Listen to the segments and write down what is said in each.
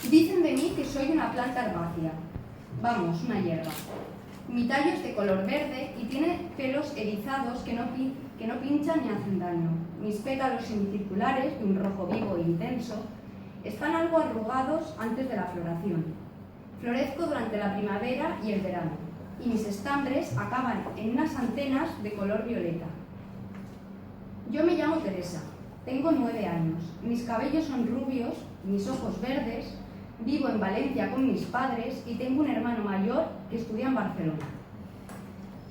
Dicen de mí que soy una planta herbácea, vamos, una hierba. Mi tallo es de color verde y tiene pelos erizados que no pinchan ni hacen daño. Mis pétalos semicirculares, de un rojo vivo e intenso, están algo arrugados antes de la floración. Florezco durante la primavera y el verano, y mis estambres acaban en unas antenas de color violeta. Yo me llamo Teresa, tengo 9 años, mis cabellos son rubios, mis ojos verdes, vivo en Valencia con mis padres y tengo un hermano mayor que estudia en Barcelona.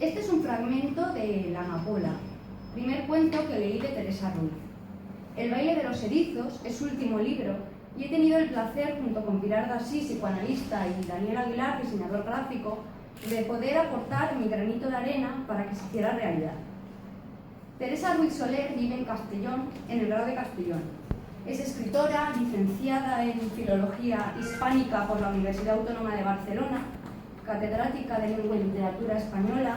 Este es un fragmento de La Amapola, primer cuento que leí de Teresa Ruiz. El baile de los erizos es su último libro y he tenido el placer, junto con Pilar Dassí, psicoanalista, y Daniel Aguilar, diseñador gráfico, de poder aportar mi granito de arena para que se hiciera realidad. Teresa Ruiz Soler vive en Castellón, en el grado de Castellón. Es escritora, licenciada en Filología Hispánica por la Universidad Autónoma de Barcelona, catedrática de Lengua y Literatura Española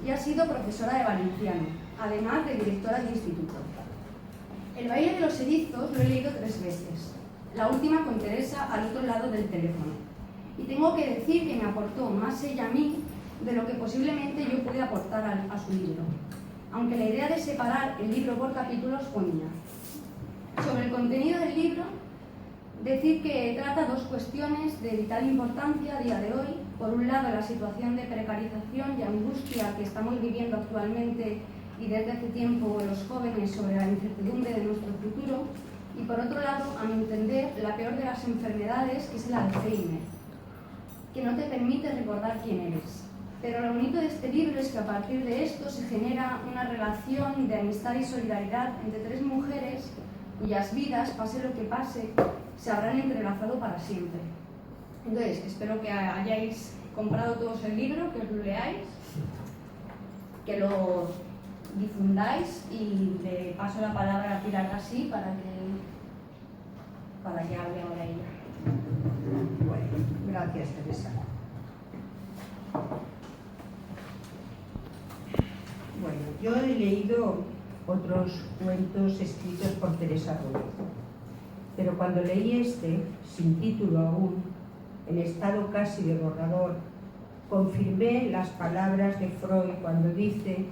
y ha sido profesora de valenciano, además de directora de instituto. El baile de los erizos lo he leído 3 veces, la última con Teresa al otro lado del teléfono. Y tengo que decir que me aportó más ella a mí de lo que posiblemente yo pude aportar a su libro, aunque la idea de separar el libro por capítulos fue mía. Sobre el contenido del libro, decir que trata 2 cuestiones de vital importancia a día de hoy. Por un lado, la situación de precarización y angustia que estamos viviendo actualmente y desde hace tiempo los jóvenes sobre la incertidumbre de nuestro futuro. Y por otro lado, a mi entender, la peor de las enfermedades, que es el Alzheimer, que no te permite recordar quién eres. Pero lo bonito de este libro es que a partir de esto se genera una relación de amistad y solidaridad entre 3 mujeres cuyas vidas, pase lo que pase, se habrán entrelazado para siempre. Entonces, espero que hayáis comprado todos el libro, que os lo leáis, que lo difundáis y le paso la palabra a Pilar Dassí para que hable ahora ella. Bueno, gracias, Teresa. Bueno, yo he leído otros cuentos escritos por Teresa Ruiz, pero cuando leí este, sin título aún, en estado casi de borrador, confirmé las palabras de Freud cuando dice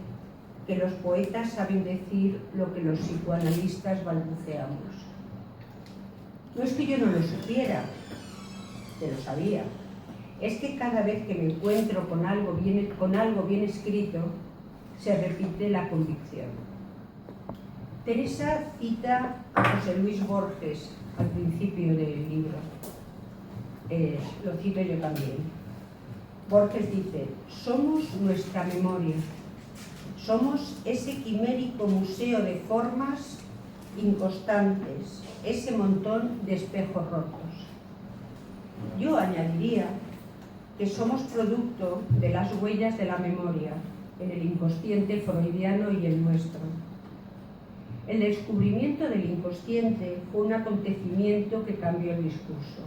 que los poetas saben decir lo que los psicoanalistas balbuceamos. No es que yo no lo supiera, que lo sabía, es que cada vez que me encuentro con algo bien escrito, se repite la convicción. Teresa cita a José Luis Borges al principio del libro. Lo cito yo también. Borges dice: somos nuestra memoria, somos ese quimérico museo de formas inconstantes, ese montón de espejos rotos. Yo añadiría que somos producto de las huellas de la memoria en el inconsciente freudiano y el nuestro. El descubrimiento del inconsciente fue un acontecimiento que cambió el discurso.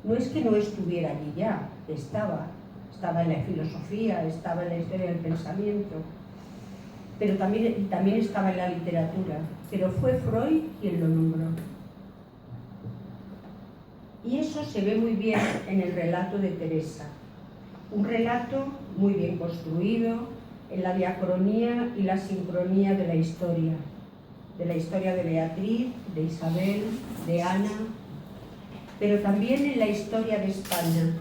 No es que no estuviera allí ya, estaba en la filosofía, estaba en la historia del pensamiento, pero también estaba en la literatura, pero fue Freud quien lo nombró. Y eso se ve muy bien en el relato de Teresa, un relato muy bien construido en la diacronía y la sincronía de la historia de Beatriz, de Isabel, de Ana, pero también en la historia de España,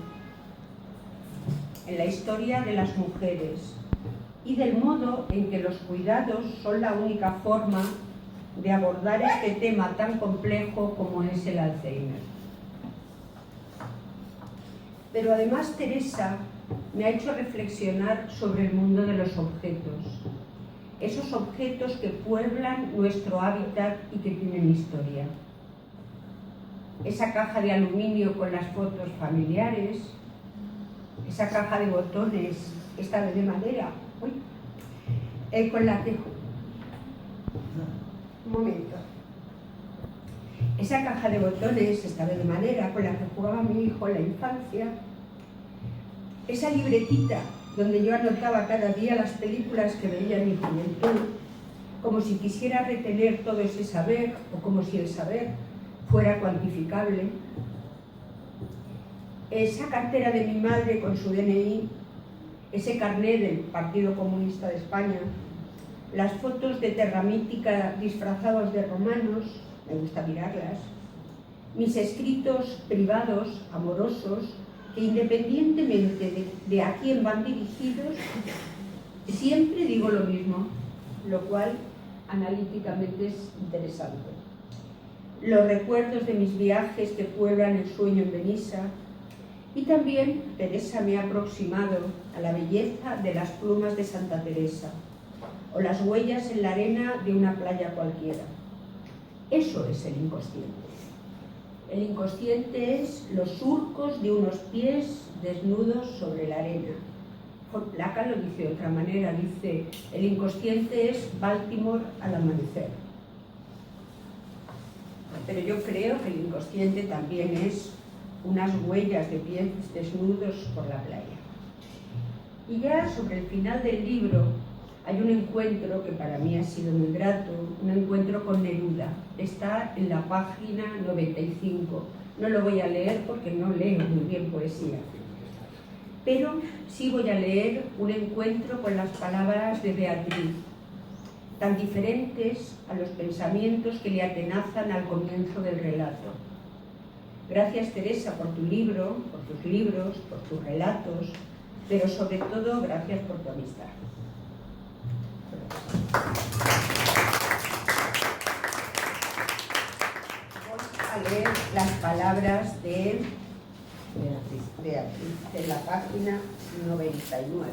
en la historia de las mujeres y del modo en que los cuidados son la única forma de abordar este tema tan complejo como es el Alzheimer. Pero además Teresa me ha hecho reflexionar sobre el mundo de los objetos, esos objetos que pueblan nuestro hábitat y que tienen historia. Esa caja de aluminio con las fotos familiares, esa caja de botones, esta vez de madera, con la que... Un momento. Esa caja de botones, esta vez de madera, con la que jugaba mi hijo en la infancia, esa libretita donde yo anotaba cada día las películas que veía en mi juventud, como si quisiera retener todo ese saber o como si el saber fuera cuantificable. esa cartera de mi madre con su DNI, ese carné del Partido Comunista de España, las fotos de Terra Mítica disfrazados de romanos, me gusta mirarlas, mis escritos privados, amorosos, que independientemente de a quién van dirigidos, siempre digo lo mismo, lo cual analíticamente es interesante. Los recuerdos de mis viajes que pueblan el sueño en Benissa, y también Teresa me ha aproximado a la belleza de las plumas de Santa Teresa o las huellas en la arena de una playa cualquiera. Eso es el inconsciente. El inconsciente es los surcos de unos pies desnudos sobre la arena. Lacan lo dice de otra manera, dice, el inconsciente es Baltimore al amanecer. Pero yo creo que el inconsciente también es unas huellas de pies desnudos por la playa. Y ya sobre el final del libro hay un encuentro que para mí ha sido muy grato, un encuentro con Neruda. Está en la página 95. No lo voy a leer porque no leo muy bien poesía. Pero sí voy a leer un encuentro con las palabras de Beatriz, tan diferentes a los pensamientos que le atenazan al comienzo del relato. Gracias, Teresa, por tu libro, por tus libros, por tus relatos, pero sobre todo gracias por tu amistad. Voy a leer las palabras de Beatriz, de la página 99.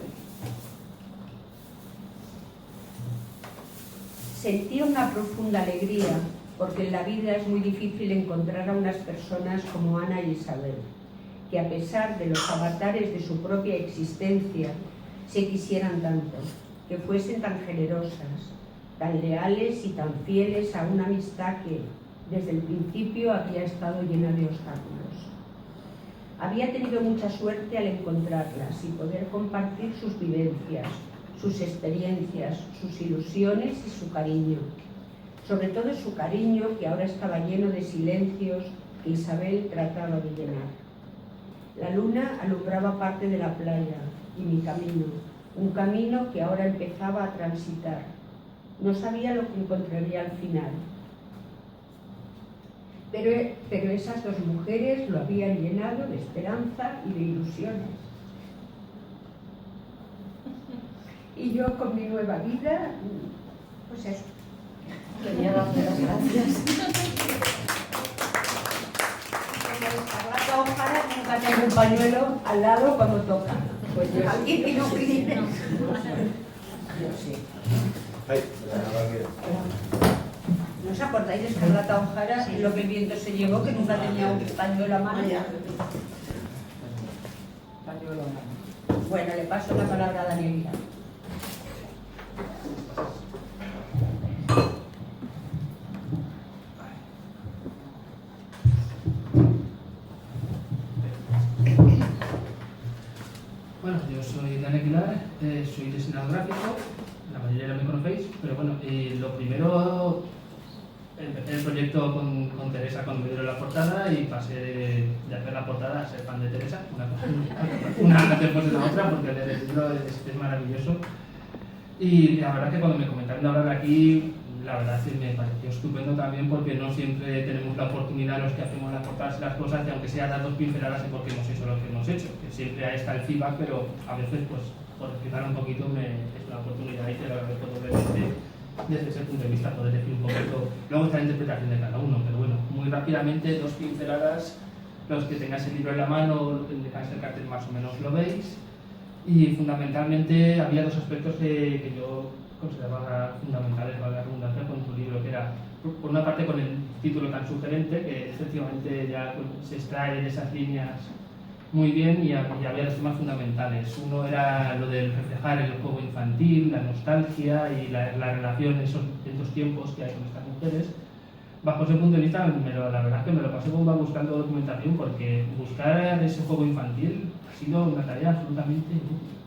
Sentí una profunda alegría porque en la vida es muy difícil encontrar a unas personas como Ana y Isabel, que a pesar de los avatares de su propia existencia, se quisieran tanto, que fuesen tan generosas, tan leales y tan fieles a una amistad que, desde el principio, había estado llena de obstáculos. Había tenido mucha suerte al encontrarlas y poder compartir sus vivencias, sus experiencias, sus ilusiones y su cariño. Sobre todo su cariño, que ahora estaba lleno de silencios que Isabel trataba de llenar. La luna alumbraba parte de la playa y mi camino, un camino que ahora empezaba a transitar. No sabía lo que encontraría al final. Pero esas dos mujeres lo habían llenado de esperanza y de ilusiones. Y yo con mi nueva vida, pues eso. Quería darle las gracias. Como Carlota O'Hara nunca tengo un pañuelo al lado cuando toca. Pues yo aquí que no pide. Yo sí. ¿No os acordáis de Carlota O'Hara y lo que el viento se llevó, que nunca tenía un pañuelo a mano? Pañuelo a mano. Bueno, le paso la palabra a Daniela. Bueno, yo soy Dani Aguilar, soy diseñador gráfico, la mayoría ya me conocéis, pero bueno, lo primero, empecé el proyecto con Teresa cuando me dieron la portada y pasé de hacer la portada a ser fan de Teresa, una después de la otra, porque el libro es maravilloso. Y la verdad que cuando me comentaron de hablar aquí, la verdad es que me pareció estupendo también, porque no siempre tenemos la oportunidad los que hacemos las portadas y las cosas de, aunque sea dar dos pinceladas de por qué hemos hecho lo que hemos hecho, que siempre ahí está el feedback, pero a veces pues por explicar un poquito es una oportunidad y te lo agradezco doblemente desde ese punto de vista, poder decir un poquito, luego está la interpretación de cada uno, pero bueno, muy rápidamente dos pinceladas, los que tengáis el libro en la mano, dejáis el cartel más o menos lo veis, y fundamentalmente había dos aspectos que yo consideraba fundamentales, para la redundancia, con tu libro, que era, por una parte, con el título tan sugerente, que efectivamente ya se extrae de esas líneas muy bien, y había dos temas fundamentales. Uno era lo de reflejar el juego infantil, la nostalgia y la relación en esos tiempos que hay con estas mujeres. Bajo ese punto de vista, la verdad es que me lo pasé bomba buscando documentación, porque buscar ese juego infantil ha sido una tarea absolutamente inútil.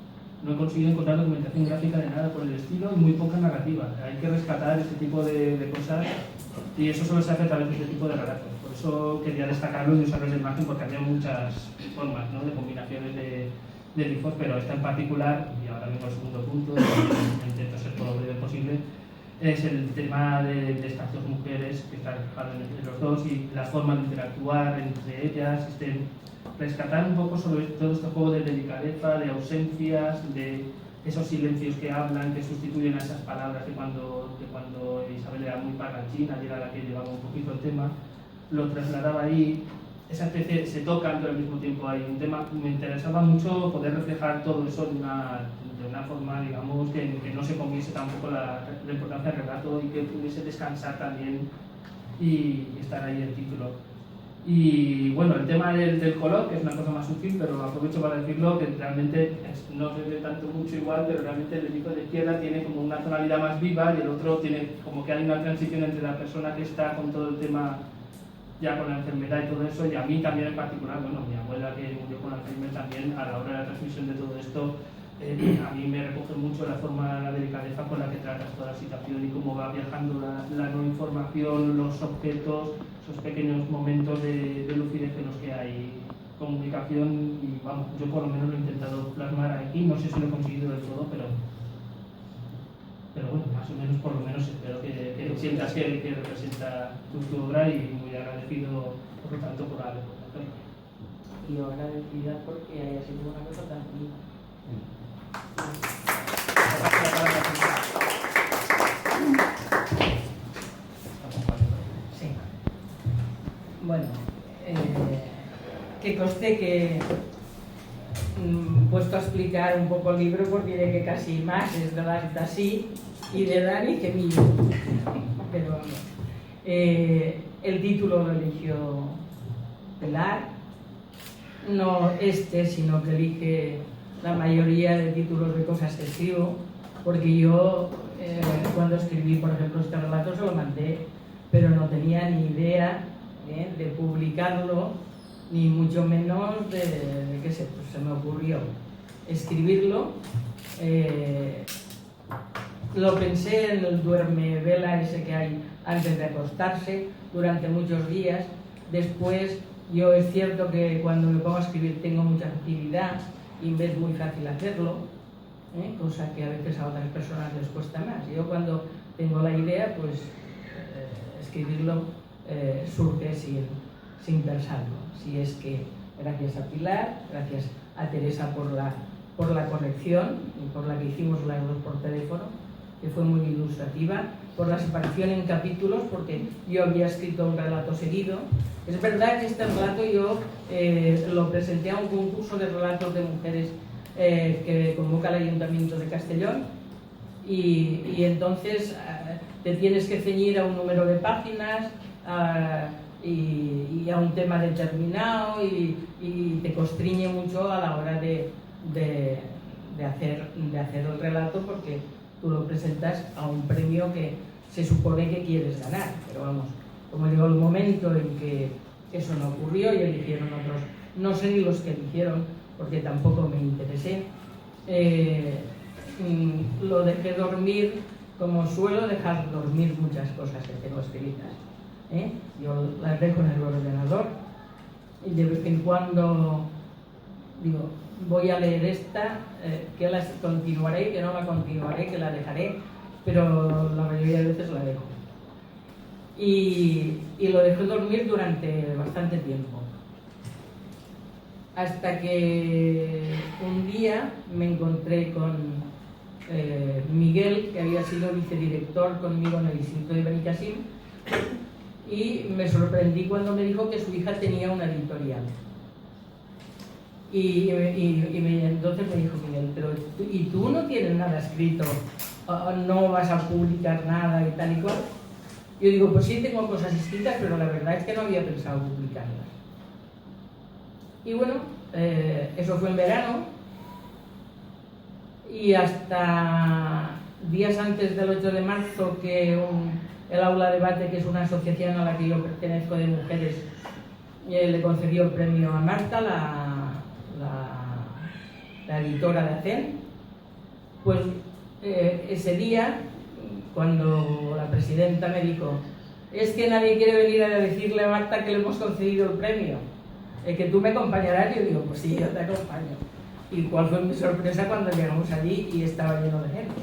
no he conseguido encontrar documentación gráfica de nada por el estilo y muy poca narrativa. Hay que rescatar este tipo de cosas y eso solo se hace a través de este tipo de relatos. Por eso quería destacarlo y usarlo de imagen porque había muchas formas, ¿no?, de combinaciones de dibujos, pero esta en particular, y ahora vengo al segundo punto, intento ser todo lo breve posible, es el tema de estas dos mujeres que están reflejadas en los dos y las formas de interactuar entre ellas, rescatar un poco sobre todo este juego de delicadeza, de ausencias, de esos silencios que hablan, que sustituyen a esas palabras de cuando Isabel era muy parlanchina y era la que llevaba un poquito el tema, lo trasladaba ahí, esa especie, se tocan pero al mismo tiempo hay un tema. Me interesaba mucho poder reflejar todo eso de una forma, digamos, que no se comiese tampoco la importancia del relato y que pudiese descansar también y estar ahí el título. Y bueno, el tema del color, que es una cosa más sutil, pero aprovecho para decirlo, que realmente no se ve tanto mucho igual, pero realmente el dibujo de izquierda tiene como una tonalidad más viva y el otro tiene como que hay una transición entre la persona que está con todo el tema ya con la enfermedad y todo eso, y a mí también en particular, bueno, mi abuela que murió con Alzheimer también, a la hora de la transmisión de todo esto, a mí me recoge mucho la forma, la delicadeza con la que tratas toda la situación y cómo va viajando la no información, los objetos, esos pequeños momentos de lucidez en los que hay comunicación y vamos, yo por lo menos lo he intentado plasmar aquí, no sé si lo he conseguido del todo, pero bueno, más o menos, por lo menos espero que sientas que representa tu obra y muy agradecido por lo tanto por la representación. Y yo agradecida porque haya sido una cosa tan bonita. Sí. Bueno, que conste que puesto a explicar un poco el libro porque diré que casi más es de Dasí y de Dani que mío. Pero vamos. El título lo eligió Pilar, no sino que elige la mayoría de títulos de cosas que escribo, porque yo cuando escribí, por ejemplo, este relato se lo mandé, pero no tenía ni idea de publicarlo, ni mucho menos de qué sé, pues se me ocurrió escribirlo. Lo pensé en el duerme vela ese que hay antes de acostarse durante muchos días. Después, yo es cierto que cuando me pongo a escribir tengo mucha actividad y me es muy fácil hacerlo, cosa que a veces a otras personas les cuesta más. Yo cuando tengo la idea, pues escribirlo surge sin pensarlo. Si es que gracias a Pilar, gracias a Teresa por la conexión y por la que hicimos las dos por teléfono, que fue muy ilustrativa, por la separación en capítulos, porque yo había escrito un relato seguido. Es verdad que este relato yo lo presenté a un concurso de relatos de mujeres que convoca el Ayuntamiento de Castellón y entonces te tienes que ceñir a un número de páginas y a un tema determinado y te constriñe mucho a la hora de hacer el relato porque tú lo presentas a un premio que se supone que quieres ganar, pero vamos, como llegó el momento en que eso no ocurrió y eligieron otros, no sé ni los que eligieron porque tampoco me interesé, lo dejé dormir como suelo dejar dormir muchas cosas que tengo escritas. Yo las dejo en el ordenador y de vez en cuando digo, voy a leer esta, que la continuaré, que no la continuaré, que la dejaré, pero la mayoría de veces la dejo. Y lo dejé dormir durante bastante tiempo. Hasta que un día me encontré con Miguel, que había sido vicedirector conmigo en el Instituto de Benicassim, y me sorprendí cuando me dijo que su hija tenía una editorial. Entonces me dijo Miguel, pero ¿y tú no tienes nada escrito? ¿No vas a publicar nada y tal y cual? Yo digo, pues sí tengo cosas escritas, pero la verdad es que no había pensado publicarlas. Y bueno, eso fue en verano y hasta días antes del 8 de marzo que el Aula Debate, que es una asociación a la que yo pertenezco de mujeres, le concedió el premio a Marta, la editora de ACEN, Pues ese día, cuando la presidenta me dijo, es que nadie quiere venir a decirle a Marta que le hemos concedido el premio, que tú me acompañarás, yo digo, pues sí, yo te acompaño. Y cuál fue mi sorpresa cuando llegamos allí y estaba lleno de gente.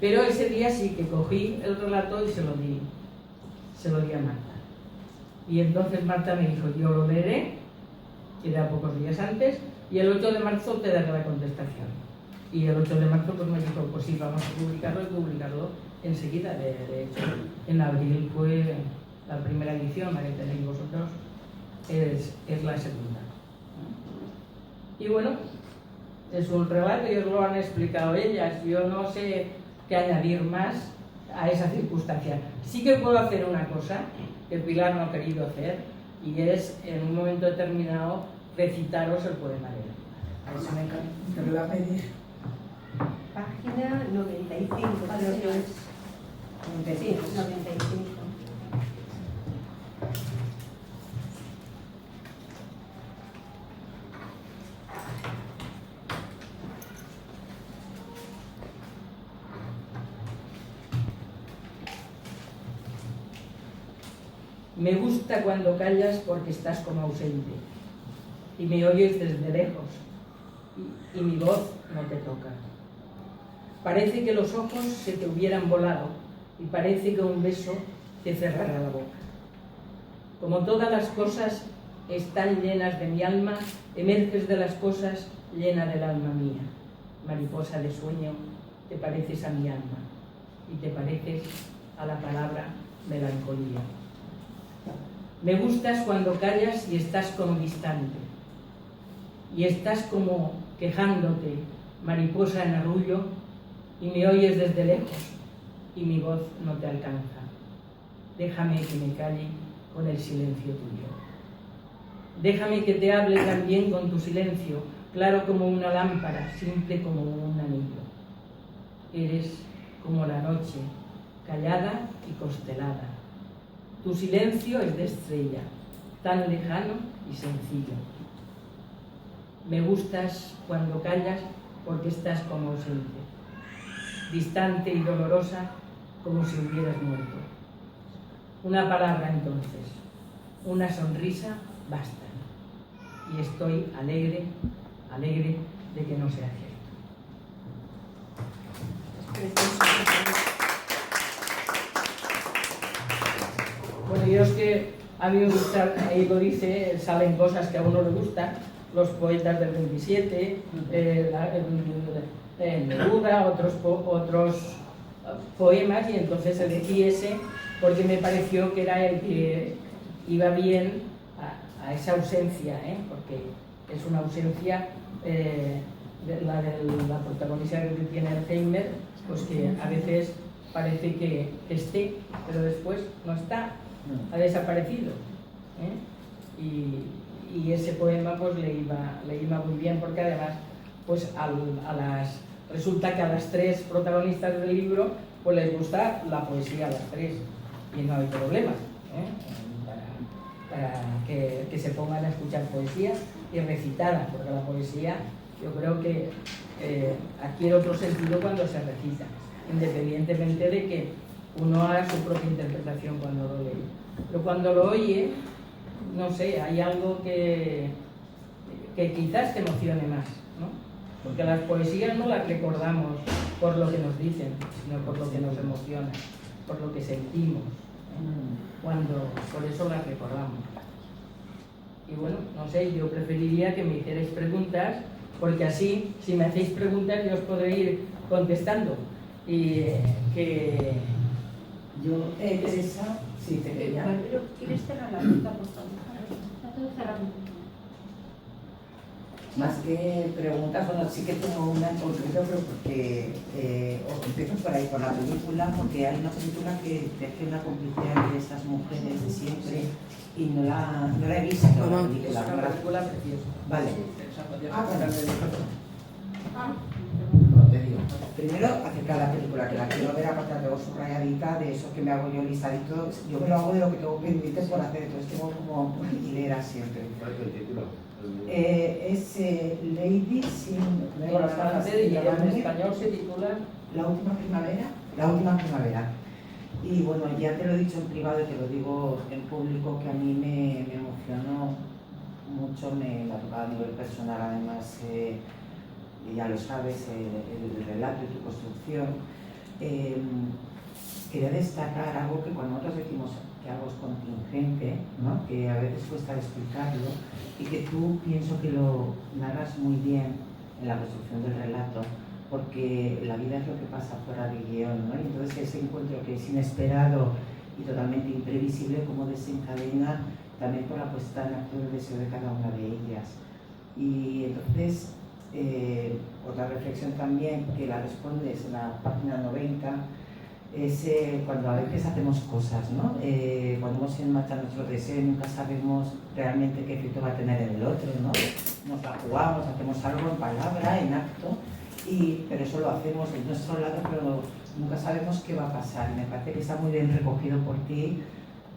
Pero ese día sí que cogí el relato y se lo di a Marta. Y entonces Marta me dijo, yo lo leeré, que era pocos días antes, y el 8 de marzo te daré la contestación. Y el 8 de marzo pues me dijo, pues sí, vamos a publicarlo y publicarlo enseguida. De hecho, en abril fue la primera edición, la que tenéis vosotros, es la segunda. Y bueno, es un relato y os lo han explicado ellas. Yo no sé qué añadir más a esa circunstancia. Sí que puedo hacer una cosa que Pilar no ha querido hacer, y es en un momento determinado recitaros el poema de ella. Eso me encanta, te lo voy a pedir. Página 95, creo que es. Sí, 95. Me gusta cuando callas porque estás como ausente y me oyes desde lejos y mi voz no te toca. Parece que los ojos se te hubieran volado y parece que un beso te cerrara la boca. Como todas las cosas están llenas de mi alma, emerges de las cosas llena del alma mía. Mariposa de sueño, te pareces a mi alma y te pareces a la palabra melancolía. Me gustas cuando callas y estás como distante, y estás como quejándote, mariposa en arrullo, y me oyes desde lejos, y mi voz no te alcanza. Déjame que me calle con el silencio tuyo. Déjame que te hable también con tu silencio, claro como una lámpara, simple como un anillo. Eres como la noche, callada y constelada. Tu silencio es de estrella, tan lejano y sencillo. Me gustas cuando callas porque estás como ausente, distante y dolorosa como si hubieras muerto. Una palabra entonces, una sonrisa bastan. Y estoy alegre de que no sea cierto. Bueno, yo es que a mí me gusta, ahí lo dice, salen cosas que a uno le gustan, los poetas del 27, Neruda, otros poemas, y entonces elegí ese porque me pareció que era el que iba bien a esa ausencia, porque es una ausencia, la de la protagonista que tiene Alzheimer, pues que a veces parece que esté, pero después no está. Ha desaparecido, y ese poema pues le iba muy bien, porque además pues resulta que a las tres protagonistas del libro pues les gusta la poesía a las tres, y no hay problema para que se pongan a escuchar poesía y recitada, porque la poesía yo creo que adquiere otro sentido cuando se recita, independientemente de que uno haga su propia interpretación cuando lo lee. Pero cuando lo oye, no sé, hay algo que quizás te emocione más, ¿no? Porque las poesías no las recordamos por lo que nos dicen, sino por lo que nos emociona, por lo que sentimos, por eso las recordamos. Y bueno, no sé, yo preferiría que me hicierais preguntas, porque así, si me hacéis preguntas, yo os podré ir contestando. Y que... Yo, Teresa, sí, te quería. ¿Quieres cerrar la puerta, por favor? Más que preguntas, bueno, sí que tengo una en concreto, pero porque empiezo por ahí, por la película, porque hay una película que teje una complicidad de estas mujeres de siempre, y no la he visto. Es una película preciosa. Vale. Ah, No te digo. Primero, acerca de la película, que la quiero ver, aparte la tengo subrayadita, de eso que me hago yo listaditos. Yo me lo hago de lo que tengo pendiente por hacer, entonces tengo como hileras siempre. ¿Cuál es el título? Es Lady sin... En francés y en español se titula La última primavera. La última primavera. Y bueno, ya te lo he dicho en privado y te lo digo en público, que a mí me emocionó mucho, me ha tocado a nivel personal, además, ya lo sabes, el relato y tu construcción. Quería destacar algo que cuando nosotros decimos que algo es contingente, ¿no? Que a veces cuesta explicarlo, y que tú pienso que lo narras muy bien en la construcción del relato, porque la vida es lo que pasa fuera del guión, ¿no? Y entonces ese encuentro que es inesperado y totalmente imprevisible, como desencadena también por la puesta en acción del deseo de cada una de ellas. Y entonces, otra reflexión también, que la respondes en la página 90, es cuando a veces hacemos cosas, ¿no? Ponemos en marcha nuestro deseo y nunca sabemos realmente qué efecto va a tener en el otro, ¿no? Nos la jugamos, hacemos algo en palabra, en acto, pero eso lo hacemos en nuestro lado, pero nunca sabemos qué va a pasar. Me parece que está muy bien recogido por ti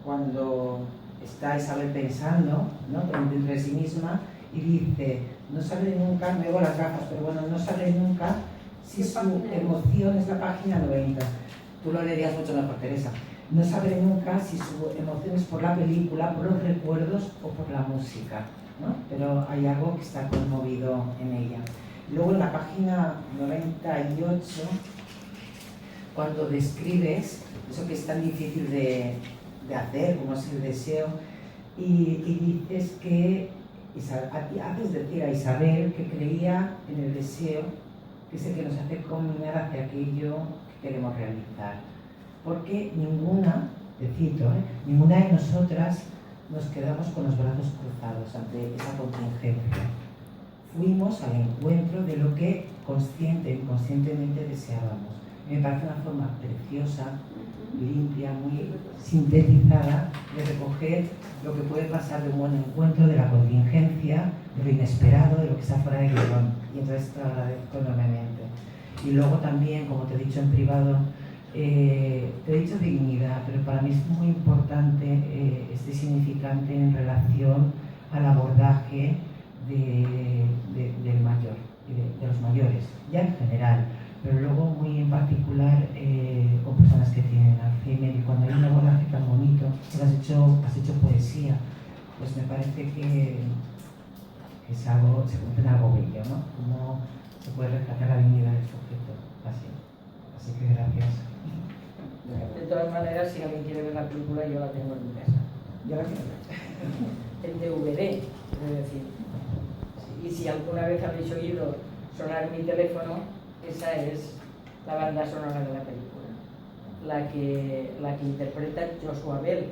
cuando está Isabel pensando, ¿no? Dentro de sí misma, y dice, no sabe nunca, me hago las gafas, pero bueno, no sabe nunca si su emoción es la página 90. Tú lo leerías mucho mejor, Teresa. No sabe nunca si su emoción es por la película, por los recuerdos o por la música, ¿no? Pero hay algo que está conmovido en ella. Luego en la página 98, cuando describes eso que es tan difícil de hacer, como es el deseo, y dices que haces decir a Isabel que creía en el deseo, que es el que nos hace caminar hacia aquello que queremos realizar. Porque ninguna, te cito, ninguna de nosotras nos quedamos con los brazos cruzados ante esa contingencia. Fuimos al encuentro de lo que consciente e inconscientemente deseábamos. Me parece una forma preciosa, limpia, muy sintetizada de recoger lo que puede pasar de un buen encuentro, de la contingencia, de lo inesperado, de lo que está fuera de guión. Y entonces te lo agradezco enormemente. Y luego también, como te he dicho en privado, te he dicho dignidad, pero para mí es muy importante este significante en relación al abordaje del mayor, de los mayores, ya en general, pero luego muy en particular con personas que tienen Alzheimer. Y cuando hay un abordaje tan bonito, has hecho poesía, pues me parece que es algo, se convierte en algo bello, ¿no? Cómo se puede rescatar la dignidad del sujeto, así que gracias. De todas maneras, si alguien quiere ver la película, yo la tengo en mi casa. Yo la quiero ver. En DVD, es decir. Y si alguna vez habéis oído sonar mi teléfono, esa es la banda sonora de la película. La que interpreta Joshua Bell,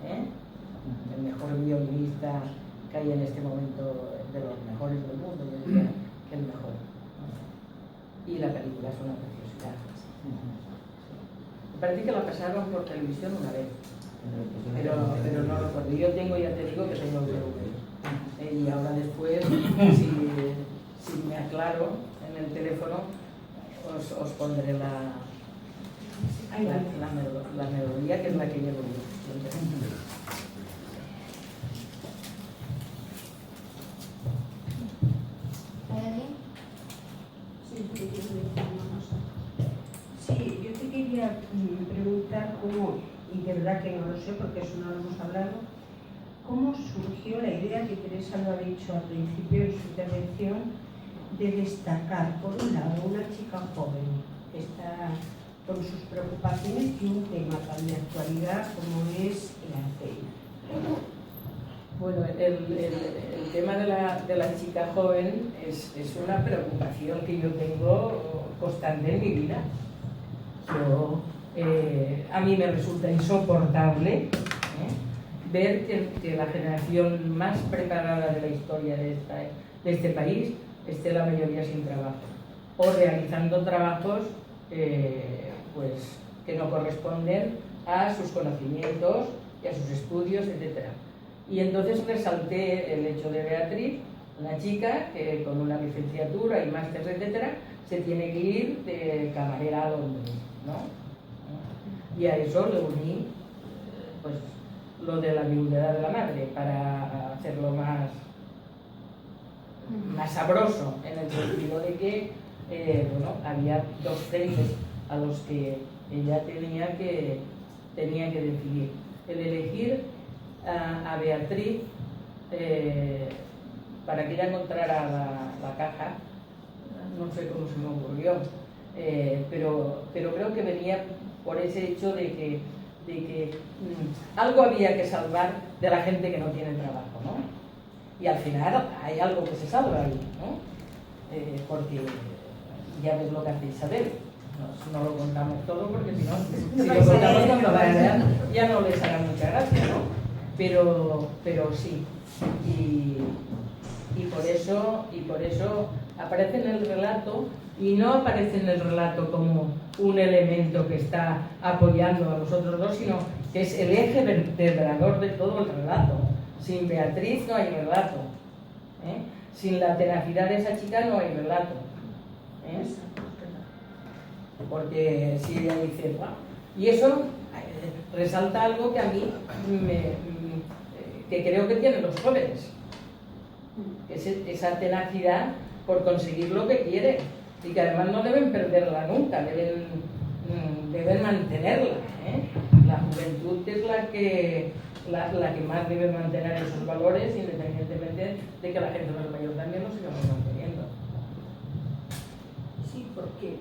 el mejor violinista que hay en este momento, de los mejores del mundo, yo diría que el mejor. Y la película es una preciosidad. Me parece que la pasaron por televisión una vez, pero no lo recuerdo. Yo tengo, ya te digo, que tengo el DVD. Y ahora después, si me aclaro en el teléfono, os pondré la melodía, que es la que llevo yo. Sí, yo te quería preguntar cómo, y de verdad que no lo sé porque eso no lo hemos hablado, cómo surgió la idea, que Teresa lo ha dicho al principio de su intervención, de destacar, por un lado, una chica joven que está con sus preocupaciones y un tema tan de actualidad como es el Alzheimer. Bueno, el tema de la chica joven es una preocupación que yo tengo constante en mi vida. A mí me resulta insoportable ver que la generación más preparada de la historia de este país esté la mayoría sin trabajo o realizando trabajos pues, que no corresponden a sus conocimientos y a sus estudios, etc. Y entonces resalté el hecho de Beatriz, una chica que con una licenciatura y máster, etc., se tiene que ir de camarera a Londres, ¿no? Y a eso le uní pues, lo de la viudedad de la madre para hacerlo más más sabroso, en el sentido de que bueno, había dos frentes a los que ella tenía que decidir. El elegir a Beatriz para que ella encontrara la caja, no sé cómo se me ocurrió, pero creo que venía por ese hecho de que algo había que salvar de la gente que no tiene trabajo, ¿no? Y al final hay algo que se salva ahí, ¿no? Porque ya ves lo que hace Isabel. No lo contamos todo porque si no, si lo contamos cuando vayan, ya no les hará mucha gracia, ¿no? Pero sí. Y por eso aparece en el relato, y no aparece en el relato como un elemento que está apoyando a los otros dos, sino que es el eje vertebrador de todo el relato. Sin Beatriz no hay relato, ¿eh? Sin la tenacidad de esa chica no hay relato, ¿eh? Porque si ella dice, ¡guau! Y eso resalta algo que a mí que creo que tienen los jóvenes, que es esa tenacidad por conseguir lo que quieren, y que además no deben perderla nunca, deben mantenerla, ¿eh? La juventud es la que más debe mantener esos valores, independientemente de que la gente más mayor también los sigamos manteniendo. Sí, porque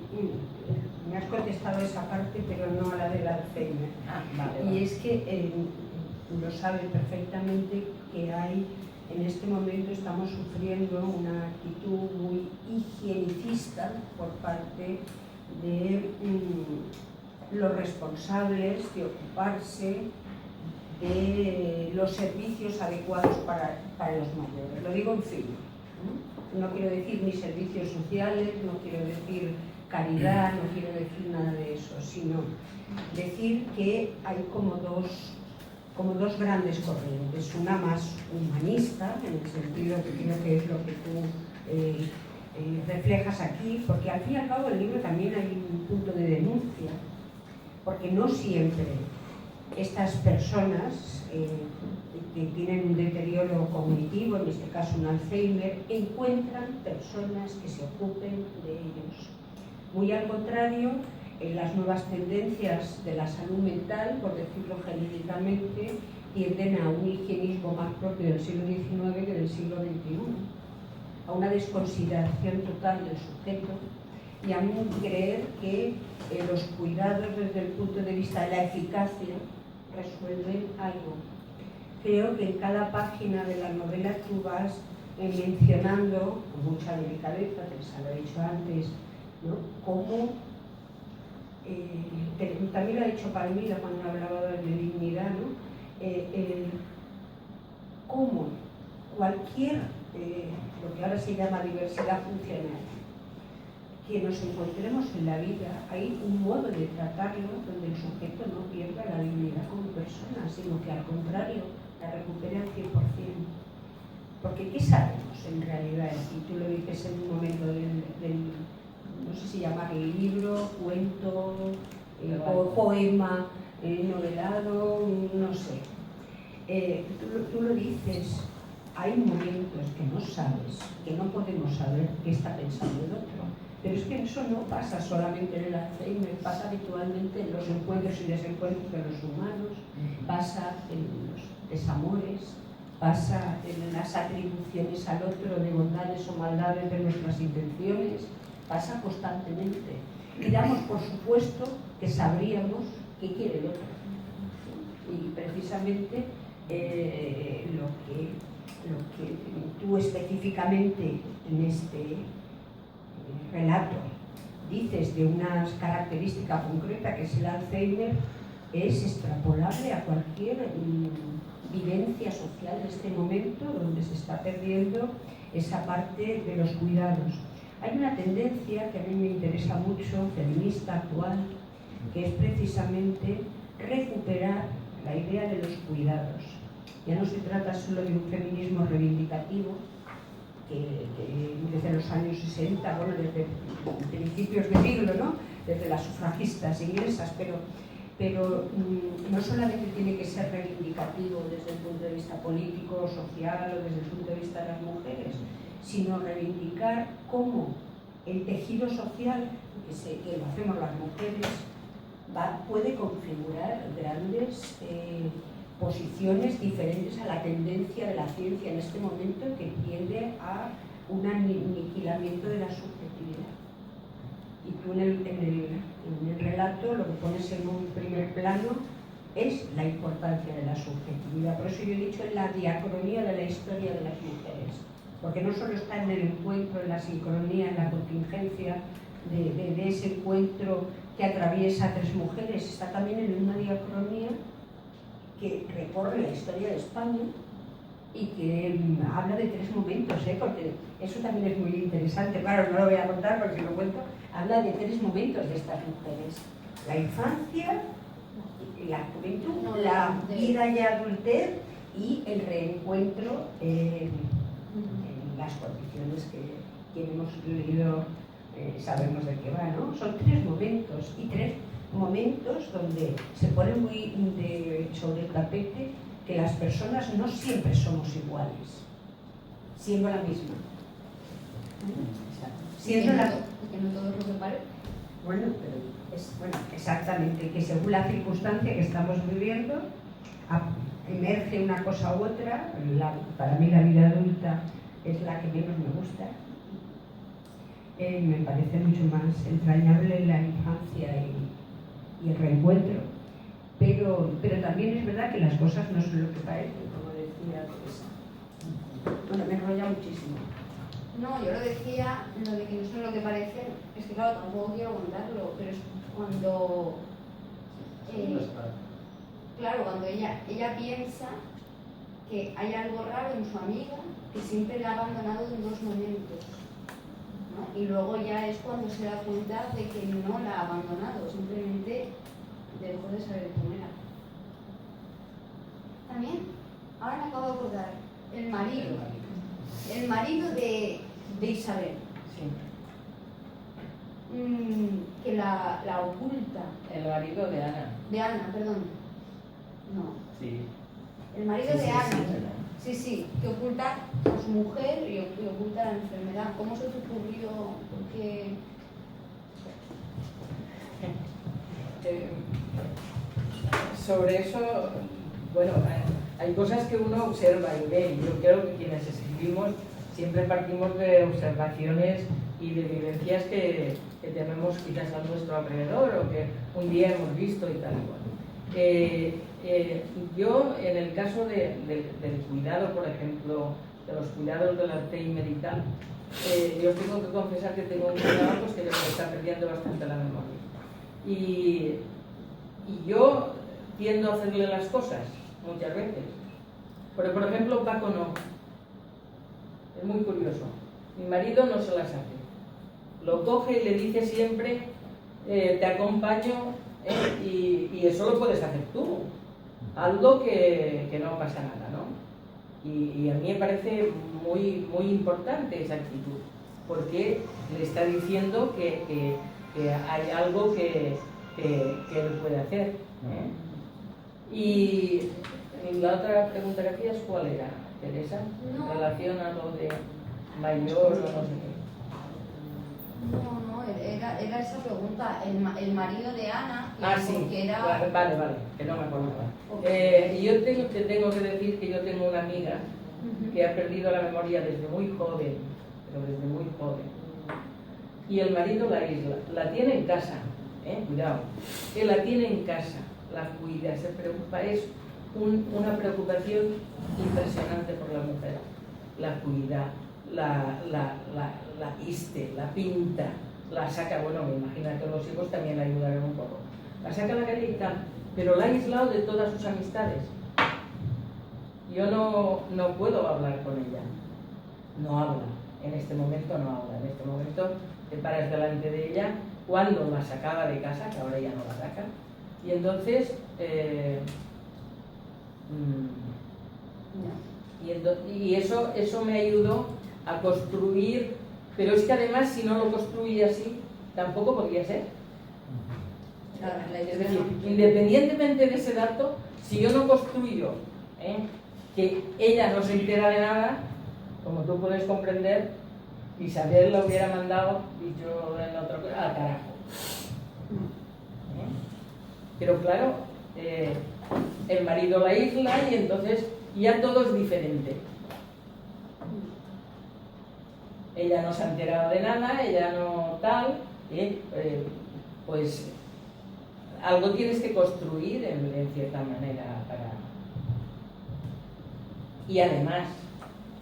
me has contestado esa parte, pero no a la del Alzheimer. Vale. Y es que lo saben perfectamente que hay, en este momento estamos sufriendo una actitud muy higienicista por parte de los responsables de ocuparse de los servicios adecuados para los mayores. Lo digo en fin, ¿no? No quiero decir ni servicios sociales, no quiero decir caridad, no quiero decir nada de eso, sino decir que hay como dos grandes corrientes, una más humanista, en el sentido que creo que es lo que tú reflejas aquí, porque al fin y al cabo el libro también hay un punto de denuncia, porque no siempre estas personas que tienen un deterioro cognitivo, en este caso un Alzheimer, encuentran personas que se ocupen de ellos. Muy al contrario, las nuevas tendencias de la salud mental, por decirlo genéricamente, tienden a un higienismo más propio del siglo XIX que del siglo XXI, a una desconsideración total del sujeto y a un creer que los cuidados desde el punto de vista de la eficacia resuelven algo. Creo que en cada página de la novela tú vas mencionando con mucha delicadeza, Teresa lo ha dicho antes, ¿no? Cómo también lo ha dicho Palmira cuando hablaba de dignidad, ¿no? Cómo cualquier, lo que ahora se llama diversidad funcional, que nos encontremos en la vida, hay un modo de tratarlo donde el sujeto no pierda la dignidad como persona, sino que al contrario, la recupere al 100%. Porque ¿qué sabemos en realidad? Y tú lo dices en un momento del no sé si llamarle libro, cuento, poema, novelado, no sé. Tú lo dices, hay momentos que no sabes, que no podemos saber qué está pensando el otro. Pero es que eso no pasa solamente en el Alzheimer, pasa habitualmente en los encuentros y desencuentros de los humanos, pasa en los desamores, pasa en las atribuciones al otro de bondades o maldades de nuestras intenciones, pasa constantemente. Y damos por supuesto que sabríamos qué quiere el otro. Y precisamente lo que tú específicamente en este relato dices de una característica concreta que es el Alzheimer, es extrapolable a cualquier vivencia social de este momento donde se está perdiendo esa parte de los cuidados. Hay una tendencia que a mí me interesa mucho, feminista actual, que es precisamente recuperar la idea de los cuidados. Ya no se trata solo de un feminismo reivindicativo, que desde los años 60, bueno, desde principios de siglo, ¿no? Desde las sufragistas inglesas, pero no solamente tiene que ser reivindicativo desde el punto de vista político, social o desde el punto de vista de las mujeres, sino reivindicar cómo el tejido social, que lo hacemos las mujeres, puede configurar grandes posiciones diferentes a la tendencia de la ciencia en este momento, que tiende a un aniquilamiento de la subjetividad. Y tú en el relato lo que pones en un primer plano es la importancia de la subjetividad. Por eso yo he dicho en la diacronía de la historia de las mujeres, porque no solo está en el encuentro, en la sincronía, en la contingencia de ese encuentro que atraviesa a tres mujeres, está también en una diacronía que recorre la historia de España y que habla de tres momentos, porque eso también es muy interesante. Claro, no lo voy a contar porque si lo cuento, habla de tres momentos de estas mujeres: la infancia, la juventud, la vida y adultez y el reencuentro en las condiciones que quien hemos leído sabemos de qué va, ¿no? Son tres momentos, y tres momentos donde se pone muy sobre el tapete que las personas no siempre somos iguales, siendo la misma. Siendo la... Que no todo es lo que parece. Bueno, exactamente, que según la circunstancia que estamos viviendo, emerge una cosa u otra. Para mí la vida adulta es la que menos me gusta. Me parece mucho más entrañable la infancia y el reencuentro. Pero también es verdad que las cosas no son lo que parecen, como decía Teresa. Bueno, me enrolla muchísimo. No, yo lo decía, lo de que no son lo que parecen, es que claro, tampoco quiero contarlo, pero es cuando... claro, cuando ella piensa que hay algo raro en su amiga, que siempre la ha abandonado en dos momentos, ¿no? Y luego ya es cuando se da cuenta de que no la ha abandonado, simplemente dejó de saber cómo era. También, ahora me acabo de acordar, el marido de Isabel, que la oculta. El marido de Ana. De Ana, perdón. No. Sí. El marido de Ana. Sí, que oculta a su mujer y oculta la enfermedad. ¿Cómo se te ocurrió? Porque... Sobre eso, bueno, hay cosas que uno observa y ve, y yo creo que quienes escribimos siempre partimos de observaciones y de vivencias que tenemos quizás a nuestro alrededor o que un día hemos visto y tal y cual. Yo, en el caso del cuidado, por ejemplo, de los cuidados del Alzheimer y tal, yo tengo que confesar que tengo un cuidado pues, que me está perdiendo bastante la memoria. Y yo tiendo a hacerle las cosas muchas veces. Pero, por ejemplo, Paco no. Es muy curioso. Mi marido no se las hace. Lo coge y le dice siempre, te acompaño, y eso lo puedes hacer tú. Algo que no pasa nada, ¿no? Y a mí me parece muy, muy importante esa actitud, porque le está diciendo que hay algo que él puede hacer. Y la otra pregunta que hacías, ¿cuál era, Teresa? No. ¿En relación a lo de mayor o no sé qué? No, era esa pregunta. El marido de Ana, que Sí, porque era... vale, que no me acordaba. Y yo te tengo que decir que yo tengo una amiga que ha perdido la memoria desde muy joven, pero desde muy joven. Y el marido la aísla, la tiene en casa, cuidado, él la tiene en casa, la cuida, se preocupa, es una preocupación impresionante por la mujer. La cuida, la viste, la pinta, la saca, bueno, me imagino que los hijos también la ayudarán un poco. La saca a la calle y tal, pero la ha aislado de todas sus amistades. Yo no puedo hablar con ella, no habla, en este momento no habla, en este momento te paras delante de ella cuando la sacaba de casa, que ahora ya no la saca, y entonces y eso me ayudó a construir, pero es que además si no lo construye así tampoco podría ser. Es decir, independientemente de ese dato, si yo no construyo que ella no se entera de nada, como tú puedes comprender, Isabel lo hubiera mandado, dicho en otro, al carajo. Pero claro, el marido la aísla y entonces ya todo es diferente. Ella no se ha enterado de nada, ella no tal, pues algo tienes que construir en cierta manera para... Y además,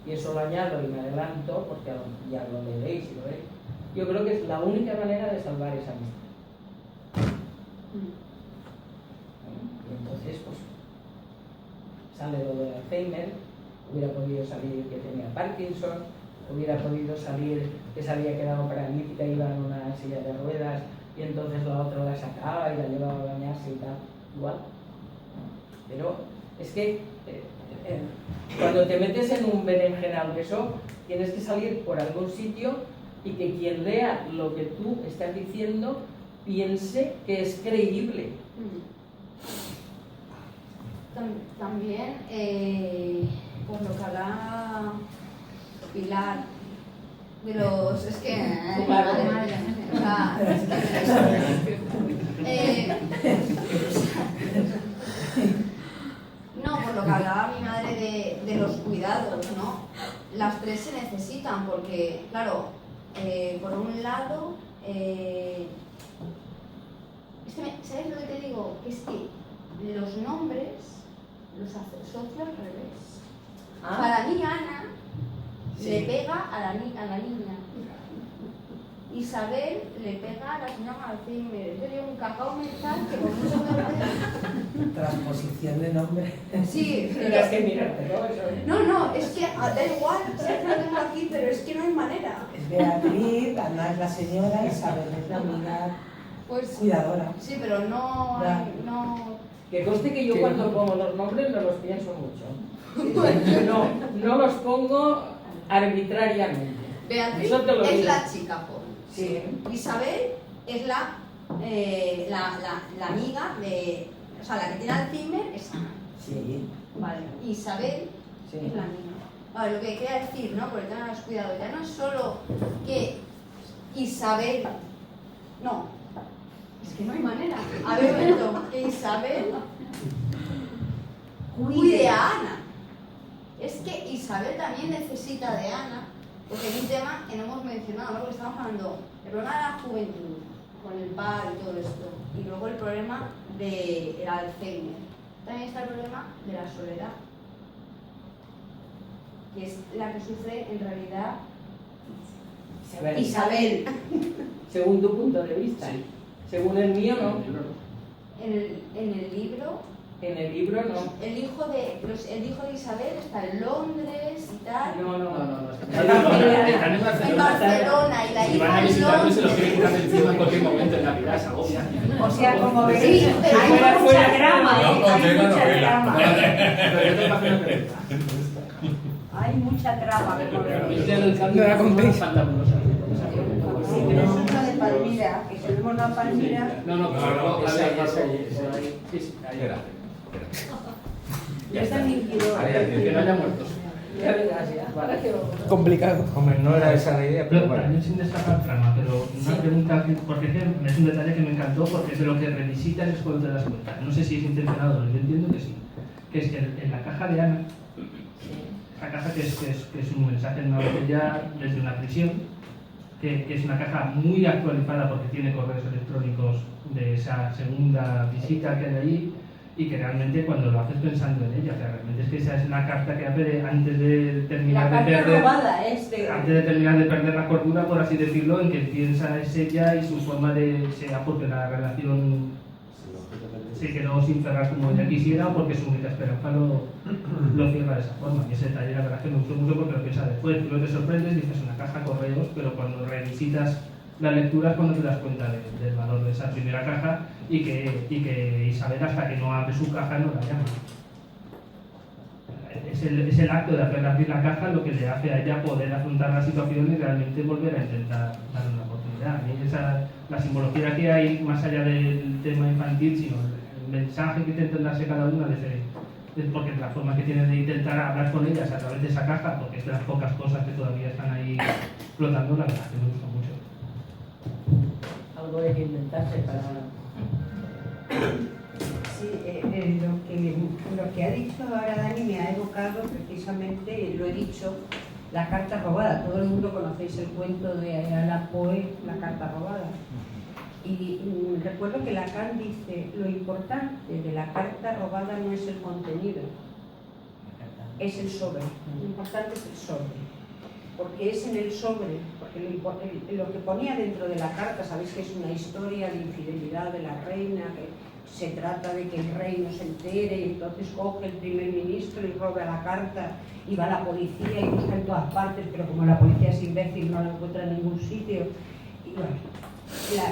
y eso lo añado y me adelanto, porque ya lo leéis y lo veis, yo creo que es la única manera de salvar esa amistad. Y entonces, pues, sale lo de Alzheimer, hubiera podido salir que tenía Parkinson, hubiera podido salir que se había quedado paralítica y iba en una silla de ruedas y entonces la otra la sacaba y la llevaba a bañarse y tal, igual. Pero es que cuando te metes en un berenjenal de eso, tienes que salir por algún sitio y que quien lea lo que tú estás diciendo piense que es creíble. También, por lo que habla Pilar, de los... es que... madre, o sea, no, por lo que hablaba mi madre de los cuidados, ¿no? Las tres se necesitan porque, claro, por un lado, es que, ¿sabes lo que te digo? Es que los nombres los asocio al revés. Para mí, Ana le pega a la niña. Isabel le pega a la señora Alzheimer. Yo digo un cacao mental que con mucho me Transposición de nombre. Sí, Tendrás que mirarte, ¿no? Eso. No, es que da igual, sé que lo tengo aquí, pero es que no hay manera. Es Beatriz, Ana es la señora, Isabel es la amiga Pues cuidadora. sí, pero no... Que conste que yo cuando pongo los nombres no los pienso mucho. No los pongo arbitrariamente. Beatriz Eso te lo es digo. la chica joven. Sí. Isabel es la amiga de... O sea, la que tiene Alzheimer es Ana. Sí. Vale. Isabel Sí. es la amiga. Vale, lo que quería decir, ¿no? Por el tema de los cuidados, ya no es solo que Isabel... No, es que no hay manera. A ver, un momento, que Isabel cuide a Ana. Es que Isabel también necesita de Ana, porque hay un tema que no hemos mencionado, ¿no? Porque estamos hablando del problema de la juventud, con el paro y todo esto, y luego el problema del Alzheimer. También está el problema de la soledad, que es la que sufre en realidad Isabel. Según tu punto de vista. Sí. Según el mío, no. En el libro, En el libro, no. el hijo de Isabel está en Londres y tal. No. Están en En Barcelona. Barcelona y la Si van hija a en visitarlo y se los quieren quitar Londres. encima en cualquier momento en Navidad, es agobia. O sea, como Sí, veréis, pero hay fuera mucha trama, No, hay contigo mucha novela. trama. Pero yo tengo que hacer una pregunta. Hay mucha trama, como Yo veréis. estoy en el cambio de la fantabulosa. Sí, pero es una de Palmira, que subimos la Palmira. No, pero luego esa ahí, esa ahí, sí, esa ahí. sí, ahí. Espera. Yo también quiero. Ahí ya tiene. Que no haya muertos. Ya verás, ya. Vale. Complicado. Hombre, no era esa la idea, pero Pero bueno. también sin destacar trama, pero una pregunta, porque es un detalle que me encantó, porque es de lo que revisitas es cuando te das cuenta. No sé si es intencionado, yo entiendo que sí. Que es que en la caja de Ana, esa caja que es un mensaje en una botella desde una prisión, que es una caja muy actualizada porque tiene correos electrónicos de esa segunda visita que hay allí, y que realmente cuando lo haces pensando en ella, o sea, realmente es que esa es una carta que hace antes de terminar La de carta perder, robada es de... antes de terminar de perder la cordura, por así decirlo, en que piensa es ella y su forma de sea porque la relación se quedó sin cerrar como ella quisiera o porque su única esperanza lo cierra de esa forma. Y ese detalle la verdad es que me gustó mucho porque lo piensas después. Tú no te sorprendes, dices una caja correos, pero cuando revisitas la lectura es cuando te das cuenta del valor de esa primera caja y que Isabel, hasta que no abre su caja, no la llama. Es el acto de hacer abrir la caja lo que le hace a ella poder afrontar la situación y realmente volver a intentar darle una oportunidad. A mí la simbología que hay, más allá del tema infantil, sino el mensaje que intenta darse cada una desde porque la forma que tienen de intentar hablar con ellas a través de esa caja, porque es de las pocas cosas que todavía están ahí flotando, la verdad que me gusta mucho. Algo de que inventarse para... Sí, lo que ha dicho ahora Dani me ha evocado precisamente, lo he dicho, la carta robada. Todo el mundo conocéis el cuento de Allan Poe, la carta robada. Y recuerdo que Lacan dice, lo importante de la carta robada no es el contenido, es el sobre. Lo importante es el sobre. Porque es en el sobre, porque lo que ponía dentro de la carta, sabéis que es una historia de infidelidad de la reina, que se trata de que el rey no se entere y entonces coge el primer ministro y roba la carta y va a la policía y busca en todas partes, pero como la policía es imbécil no la encuentra en ningún sitio. Y bueno,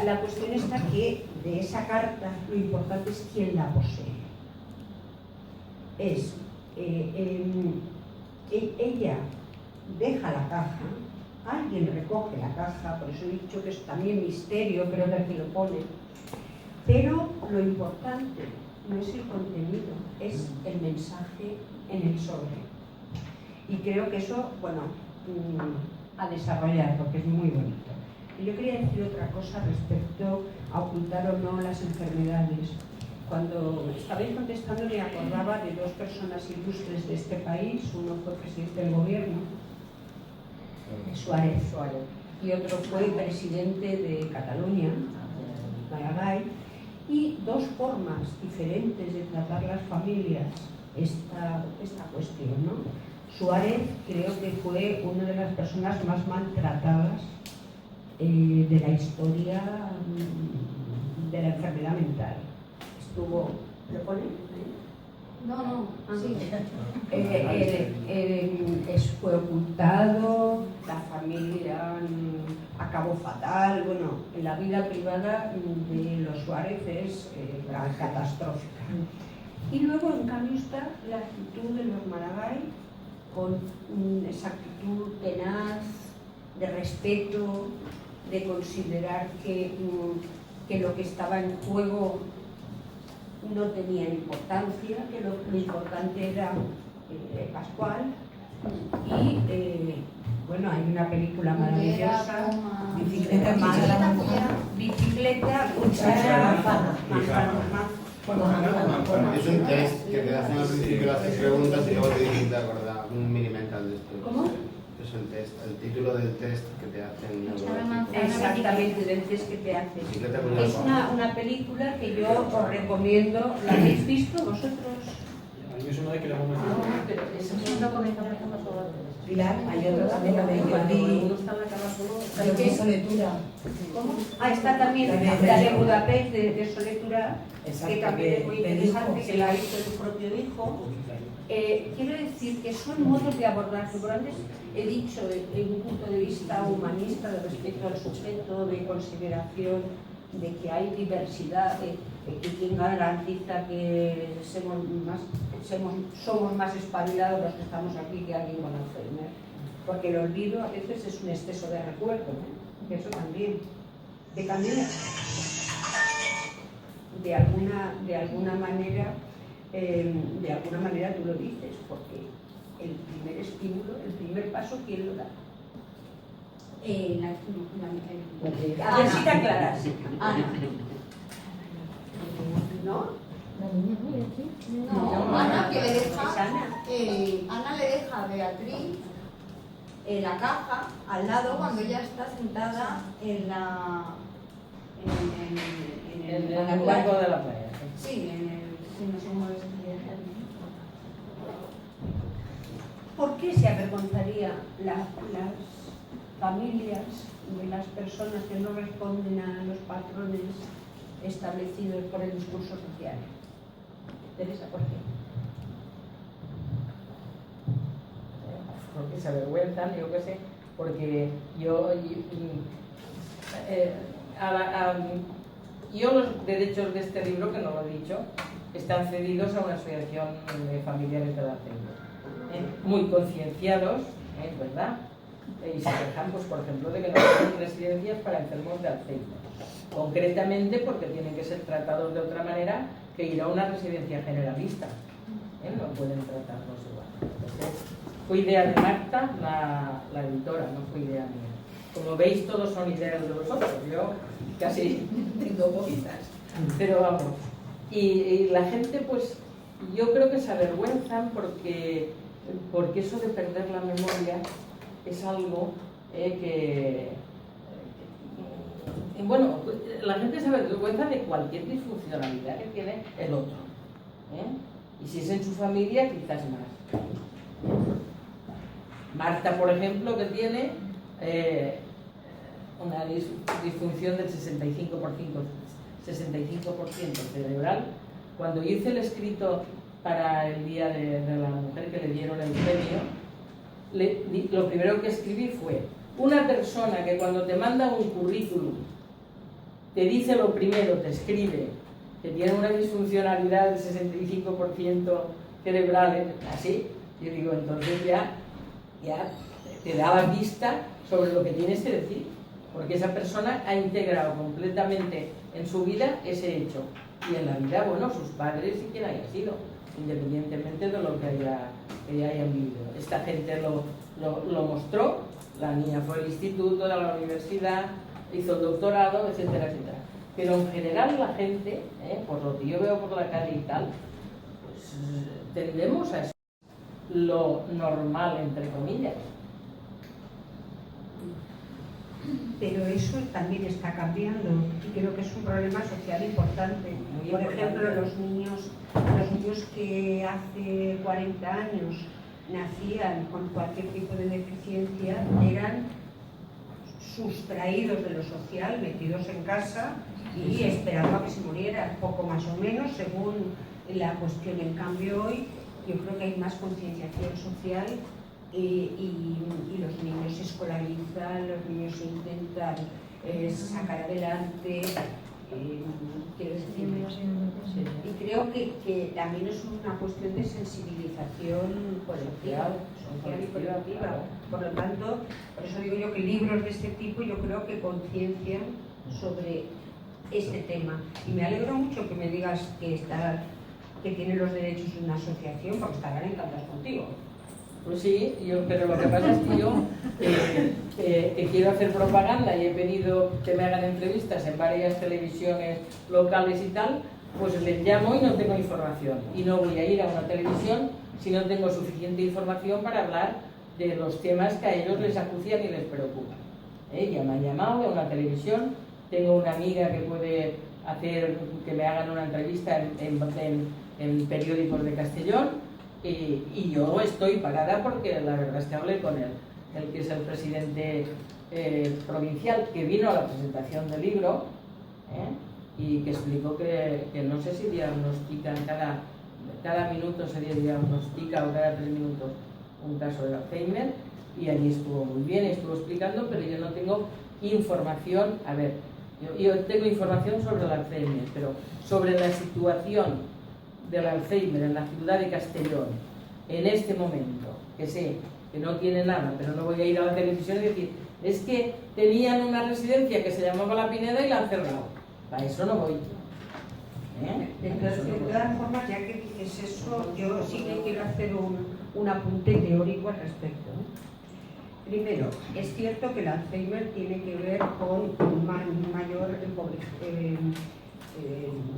la cuestión está que de esa carta lo importante es quién la posee. Ella deja la caja, alguien recoge la caja, por eso he dicho que es también misterio, creo que aquí lo pone, pero lo importante no es el contenido, es el mensaje en el sobre. Y creo que eso, bueno, a desarrollar porque es muy bonito. Y yo quería decir otra cosa respecto a ocultar o no las enfermedades. Cuando estabais contestando me acordaba de dos personas ilustres de este país, uno fue presidente del gobierno, Suárez, y otro fue presidente de Cataluña, Maragall, y dos formas diferentes de tratar las familias esta cuestión, ¿no? Suárez creo que fue una de las personas más maltratadas de la historia de la enfermedad mental. Estuvo, ¿lo pone? No, sí. Fue ocultado, la familia acabó fatal. Bueno, la vida privada de los Suárez es catastrófica. Y luego, en cambio, está la actitud de los Maragall, con esa actitud tenaz, de respeto, de considerar que lo que estaba en juego no tenía importancia, que lo importante era Pascual. Y bueno, hay una película maravillosa, bicicleta, cuchara, manzana. Es un test que te hacen al principio, le haces preguntas y luego te dicen, ¿te acuerdas? Un mini mental de esto. ¿Cómo? Es un test, el título del test que te hacen neurológico. Exactamente, del test que te hacen. Bicicleta, Es una película que yo os recomiendo. ¿La habéis visto vosotros? A mí me suena de que la hemos metido. Pero ese mundo comenzamos solo. Pilar, hay otro también, la de Jordi. Jordi Soletura. ¿Cómo? Ah, está también la de Budapest, de Soletura, que también es muy interesante, que la hizo su propio hijo. Quiero decir que son modos de abordarse. Por antes he dicho, en un punto de vista humanista, de respeto al sujeto, de consideración de que hay diversidad, que quien garantiza que somos más espabilados los que estamos aquí que alguien con Alzheimer. Porque el olvido a veces es un exceso de recuerdo, ¿eh? Eso también. Que también, de alguna manera tú lo dices, porque el primer estímulo, el primer paso, ¿quién lo da? A ver si te aclaras. ¿No? No, Ana, que le Es deja, Ana. Ana le deja a Beatriz la caja al lado cuando ella está sentada en el banco de la playa. Sí, no sé cómo es. ¿Por qué se avergonzaría las familias de las personas que no responden a los patrones establecidos por el discurso social? Teresa, ¿por qué? Porque se avergüenzan, yo qué sé, porque yo los derechos de este libro, que no lo he dicho, están cedidos a una asociación de familiares del Alzheimer, muy concienciados, ¿verdad? Y se quejan, pues, por ejemplo, de que no hay residencias para enfermos de Alzheimer, concretamente porque tienen que ser tratados de otra manera que ir a una residencia generalista. no pueden tratarnos igual. Entonces, fue idea de Marta, la editora, no fue idea mía. Como veis, todos son ideas de vosotros, yo casi tengo poquitas, pero vamos. Y la gente, pues, yo creo que se avergüenzan porque eso de perder la memoria es algo bueno, la gente se avergüenza de cualquier disfuncionalidad que tiene el otro. Y si es en su familia, quizás más. Marta, por ejemplo, que tiene una disfunción del 65% cerebral. Cuando hice el escrito para el día de la mujer que le dieron el premio, lo primero que escribí fue: una persona que cuando te manda un currículum te dice lo primero, te escribe que tiene una disfuncionalidad del 65% cerebral, así, yo digo, entonces ya te da la pista sobre lo que tienes que decir, porque esa persona ha integrado completamente en su vida ese hecho, y en la vida, bueno, sus padres y quien haya sido, independientemente de lo que hayan vivido. Esta gente lo mostró, la niña fue al instituto, a la universidad, hizo el doctorado, etcétera, etcétera. Pero en general la gente, por lo que yo veo por la calle y tal, pues tendemos a eso, lo normal, entre comillas. Pero eso también está cambiando y creo que es un problema social importante. Por ejemplo, los niños que hace 40 años nacían con cualquier tipo de deficiencia eran sustraídos de lo social, metidos en casa y esperando a que se murieran, poco más o menos, según la cuestión. En cambio, hoy yo creo que hay más concienciación social y los niños se escolarizan, los niños se intentan sacar adelante. Quiero decir, y creo que también es una cuestión de sensibilización colectiva, social y colectiva. Por lo tanto, por eso digo yo que libros de este tipo yo creo que conciencian sobre este tema. Y me alegro mucho que me digas que tiene los derechos de una asociación, porque estarán encantados contigo. Pues sí, pero lo que pasa es que yo que quiero hacer propaganda y he pedido que me hagan entrevistas en varias televisiones locales y tal, pues les llamo y no tengo información. Y no voy a ir a una televisión si no tengo suficiente información para hablar de los temas que a ellos les acucian y les preocupan. Ya me han llamado a una televisión, tengo una amiga que puede hacer que me hagan una entrevista en periódicos de Castellón. Y yo estoy parada porque la verdad es que hablé con él, el que es el presidente provincial, que vino a la presentación del libro y que explicó que no sé si diagnostican cada minuto se diagnostica o cada 3 minutos un caso de Alzheimer, y allí estuvo muy bien, estuvo explicando, pero yo no tengo información. A ver, yo tengo información sobre el Alzheimer, pero sobre la situación del Alzheimer en la ciudad de Castellón en este momento, que sé que no tiene nada, pero no voy a ir a la televisión y decir, es que tenían una residencia que se llamaba La Pineda y la han cerrado. Para eso no voy. De todas formas, ya que dices eso, yo sí que quiero hacer un apunte teórico al respecto. Primero, es cierto que el Alzheimer tiene que ver con un mayor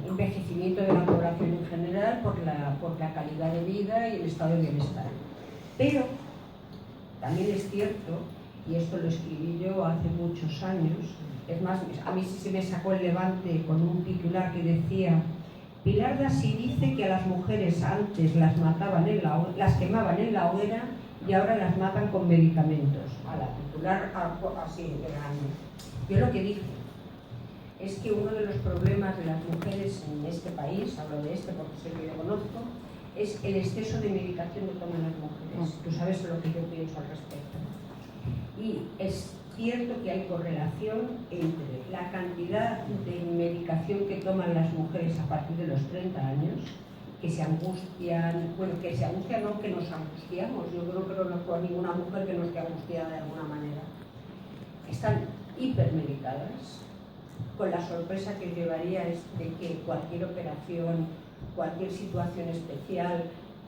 envejecimiento de la población en general por la calidad de vida y el estado de bienestar. Pero también es cierto, y esto lo escribí yo hace muchos años, es más, a mí sí se me sacó el Levante con un titular que decía: Pilar Dassí dice que a las mujeres antes las quemaban en la hoguera y ahora las matan con medicamentos. A la titular así de grande. Yo lo que dije es que uno de los problemas de las mujeres en este país, hablo de este porque sé que lo conozco, es el exceso de medicación que toman las mujeres. Tú sabes lo que yo pienso al respecto. Y es cierto que hay correlación entre la cantidad de medicación que toman las mujeres a partir de los 30 años, que se angustian, no que nos angustiamos, yo creo que no conozco a ninguna mujer que no esté angustiada de alguna manera. Están hipermedicadas, con la sorpresa que llevaría es de que cualquier operación, cualquier situación especial,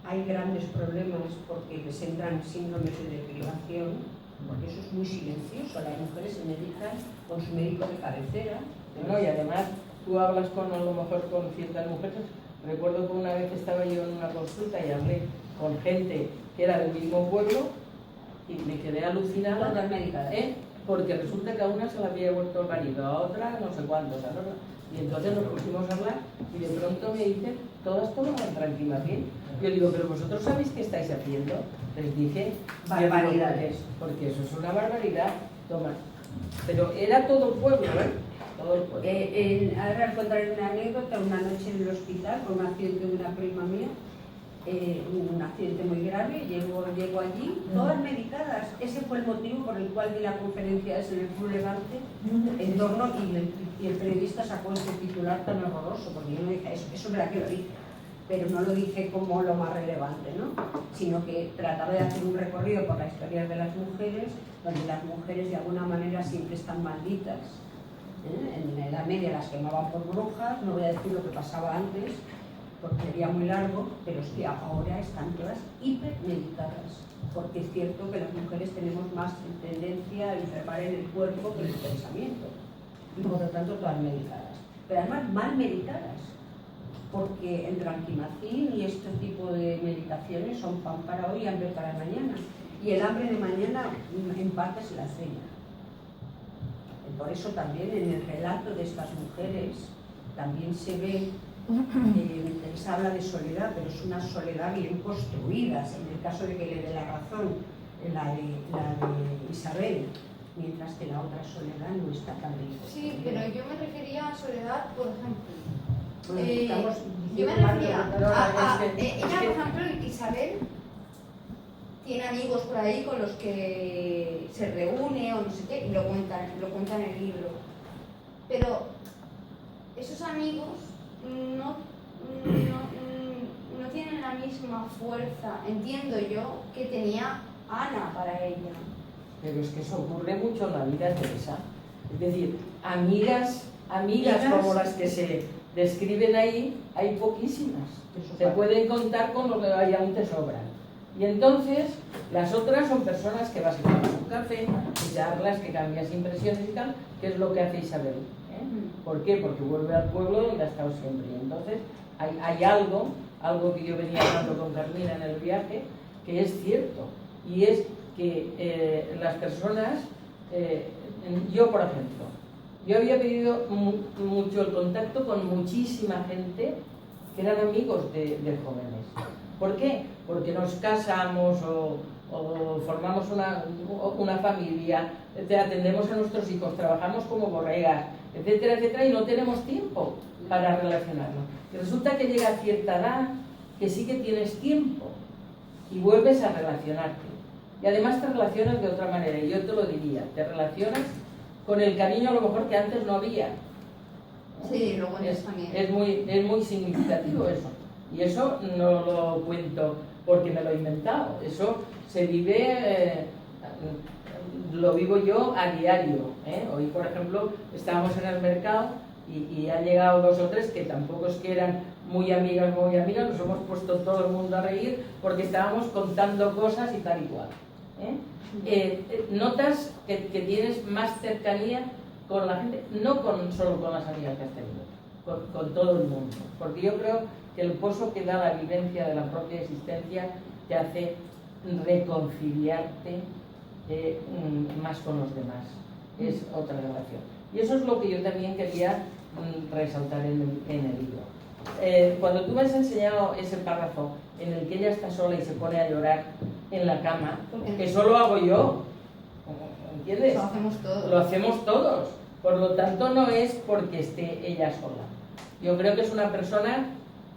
hay grandes problemas porque les entran síndromes de deprivación, porque eso es muy silencioso. Las mujeres se medican con su médico de cabecera. No, y además tú hablas a lo mejor con ciertas mujeres. Recuerdo que una vez estaba yo en una consulta y hablé con gente que era del mismo pueblo y me quedé alucinada. Todas medicadas. Porque resulta que a una se la había vuelto el marido, a otra no sé cuántos, y entonces nos pusimos a hablar y de pronto me dicen, todas toman tranquilamente. Yo digo, pero vosotros sabéis qué estáis haciendo. Les dije, barbaridades, porque eso es una barbaridad. Toma. Pero era todo el pueblo, ¿eh? Todo el pueblo. Ahora al contaré una anécdota, una noche en el hospital con un accidente de una prima mía, un accidente muy grave, llego allí, todas medicadas. Ese fue el motivo por el cual di la conferencia en el Club Levante en torno, y el periodista sacó ese titular tan horroroso, porque yo no dije eso, es verdad que lo dije, pero no lo dije como lo más relevante, ¿no? Sino que trataba de hacer un recorrido por la historia de las mujeres, donde las mujeres de alguna manera siempre están malditas. En la Edad Media las quemaban por brujas, no voy a decir lo que pasaba antes, porque sería muy largo, pero es que ahora están todas hipermedicadas, porque es cierto que las mujeres tenemos más tendencia a enfermar en el cuerpo que en el pensamiento, y por lo tanto todas medicadas, pero además mal medicadas, porque el tranquimacín y este tipo de medicaciones son pan para hoy y hambre para mañana, y el hambre de mañana en parte se la cena. Por eso también en el relato de estas mujeres también se ve, se habla de soledad, pero es una soledad bien construida. En el caso de que le dé la razón la de Isabel, mientras que la otra soledad no está tan bien construida. Sí, pero yo me refería a soledad, por ejemplo. Estamos Yo me refería a ella, por ejemplo, Isabel tiene amigos por ahí con los que se reúne o no sé qué, y lo cuentan en el libro. Pero esos amigos no tienen la misma fuerza, entiendo yo, que tenía Ana para ella. Pero es que eso ocurre mucho en la vida, Teresa. Es decir, amigas como las que se describen ahí, hay poquísimas. Se pueden contar con lo que aún te sobran. Y entonces, las otras son personas que vas a tomar un café, que charlas, que cambias impresiones y tal, que es lo que hace Isabel. ¿Por qué? Porque vuelve al pueblo donde ha estado siempre. Y entonces, hay algo que yo venía hablando con Carmina en el viaje, que es cierto. Y es que las personas, yo por ejemplo, yo había pedido mucho el contacto con muchísima gente que eran amigos de jóvenes. ¿Por qué? Porque nos casamos o formamos una familia, atendemos a nuestros hijos, trabajamos como borregas, etcétera, etcétera, y no tenemos tiempo para relacionarnos. Y resulta que llega a cierta edad que sí que tienes tiempo y vuelves a relacionarte. Y además te relacionas de otra manera, y yo te lo diría, te relacionas con el cariño a lo mejor que antes no había. Sí, lo bueno también. Es muy significativo eso. Y eso no lo cuento porque me lo he inventado. Eso se vive, lo vivo yo a diario. Hoy, por ejemplo, estábamos en el mercado y han llegado 2 o 3 que tampoco es que eran muy amigas, nos hemos puesto todo el mundo a reír porque estábamos contando cosas y tal y cual. Notas que tienes más cercanía con la gente, no solo con las amigas que has tenido, con todo el mundo. Porque yo creo que el pozo que da la vivencia de la propia existencia te hace reconciliarte más con los demás. Es otra relación. Y eso es lo que yo también quería resaltar en el libro. Cuando tú me has enseñado ese párrafo en el que ella está sola y se pone a llorar en la cama, que eso lo hago yo, ¿entiendes? Lo hacemos todos. Lo hacemos todos. Por lo tanto, no es porque esté ella sola. Yo creo que es una persona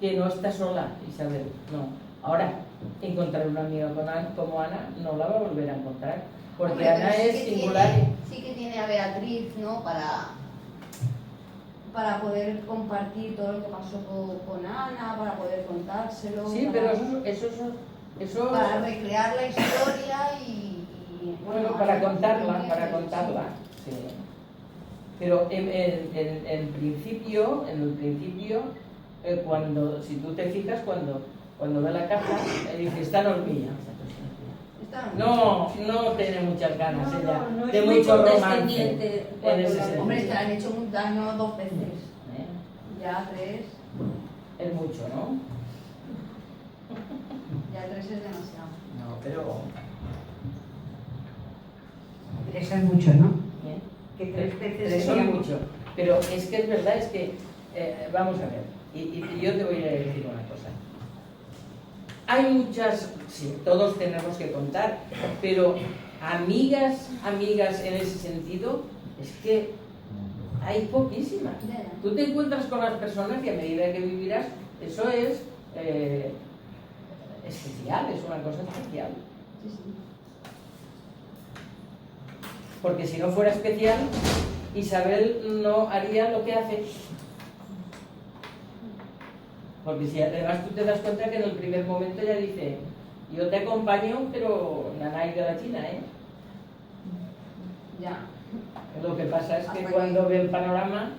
que no está sola, Isabel. No. Ahora, encontrar una amiga como Ana no la va a volver a encontrar. Porque hombre, Ana es singular. Sí que tiene a Beatriz, ¿no? Para poder compartir todo lo que pasó con Ana, para poder contárselo. Sí, pero eso para recrear la historia y bueno, para contarla. Sí. Pero en el principio, si tú te fijas, cuando cuando ve la caja, dice, está en hormiga. No tiene muchas ganas ella no de es muy mucho romance condescendiente en ese cuando sentido. Hombre, es que le han hecho un daño 2 veces. Ya 3. Es mucho, ¿no? Ya 3 es demasiado. No, pero... 3 es mucho, ¿no? ¿eh? Que 3 veces Tres sería son mucho. Pero es que es verdad, es que... vamos a ver, y yo te voy a decir una cosa. Hay muchas, sí, todos tenemos que contar, pero amigas en ese sentido, es que hay poquísimas. Tú te encuentras con las personas y a medida que vivirás, eso es especial, es una cosa especial. Porque si no fuera especial, Isabel no haría lo que hace. Porque si además tú te das cuenta que en el primer momento ella dice, yo te acompaño, pero nanay de la China, ¿eh? Ya. Lo que pasa es que cuando ve el panorama,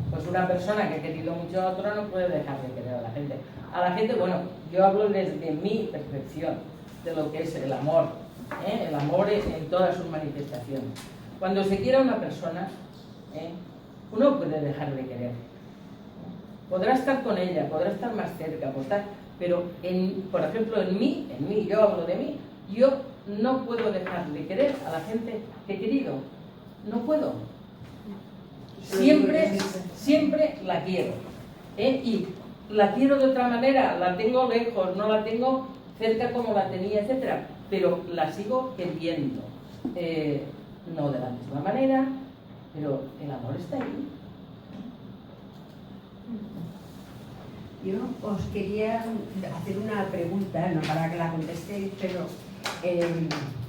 pues una persona que ha querido mucho a otra no puede dejar de querer a la gente. A la gente, bueno, yo hablo desde mi percepción de lo que es el amor, el amor en todas sus manifestaciones. Cuando se quiere a una persona, uno puede dejar de querer. Podrá estar con ella, podrá estar más cerca, pero por ejemplo en mí, yo hablo de mí, yo no puedo dejar de querer a la gente que he querido. No puedo. Siempre la quiero. Y la quiero de otra manera, la tengo lejos, no la tengo cerca como la tenía, etcétera, pero la sigo queriendo. No de la misma manera, pero el amor está ahí. Yo os quería hacer una pregunta, no para que la contestéis, pero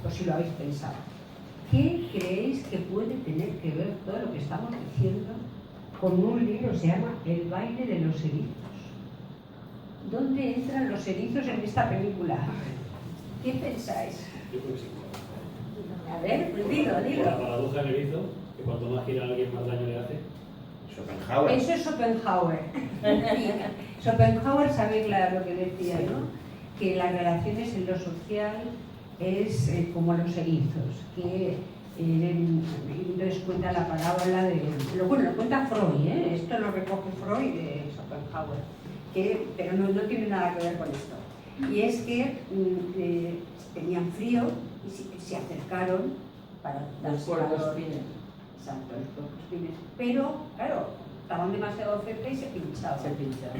pues si lo habéis pensado. ¿Qué creéis que puede tener que ver todo lo que estamos diciendo con un libro que se llama El baile de los erizos? ¿Dónde entran los erizos en esta película? ¿Qué pensáis? Yo creo que sí. A ver, dilo. Por la paradoja del erizo, que cuanto más gira a alguien más daño le hace. Schopenhauer. Eso es Schopenhauer. Schopenhauer sabe claro lo que decía, ¿no? Que las relaciones en lo social es como los erizos, que entonces cuenta la parábola de... Bueno, lo cuenta Freud, esto lo recoge Freud de Schopenhauer, pero no tiene nada que ver con esto. Y es que tenían frío y se acercaron para darse calor. Exacto, los cuerpos fines. Pero, claro, estaban demasiado cerca y se pinchaban.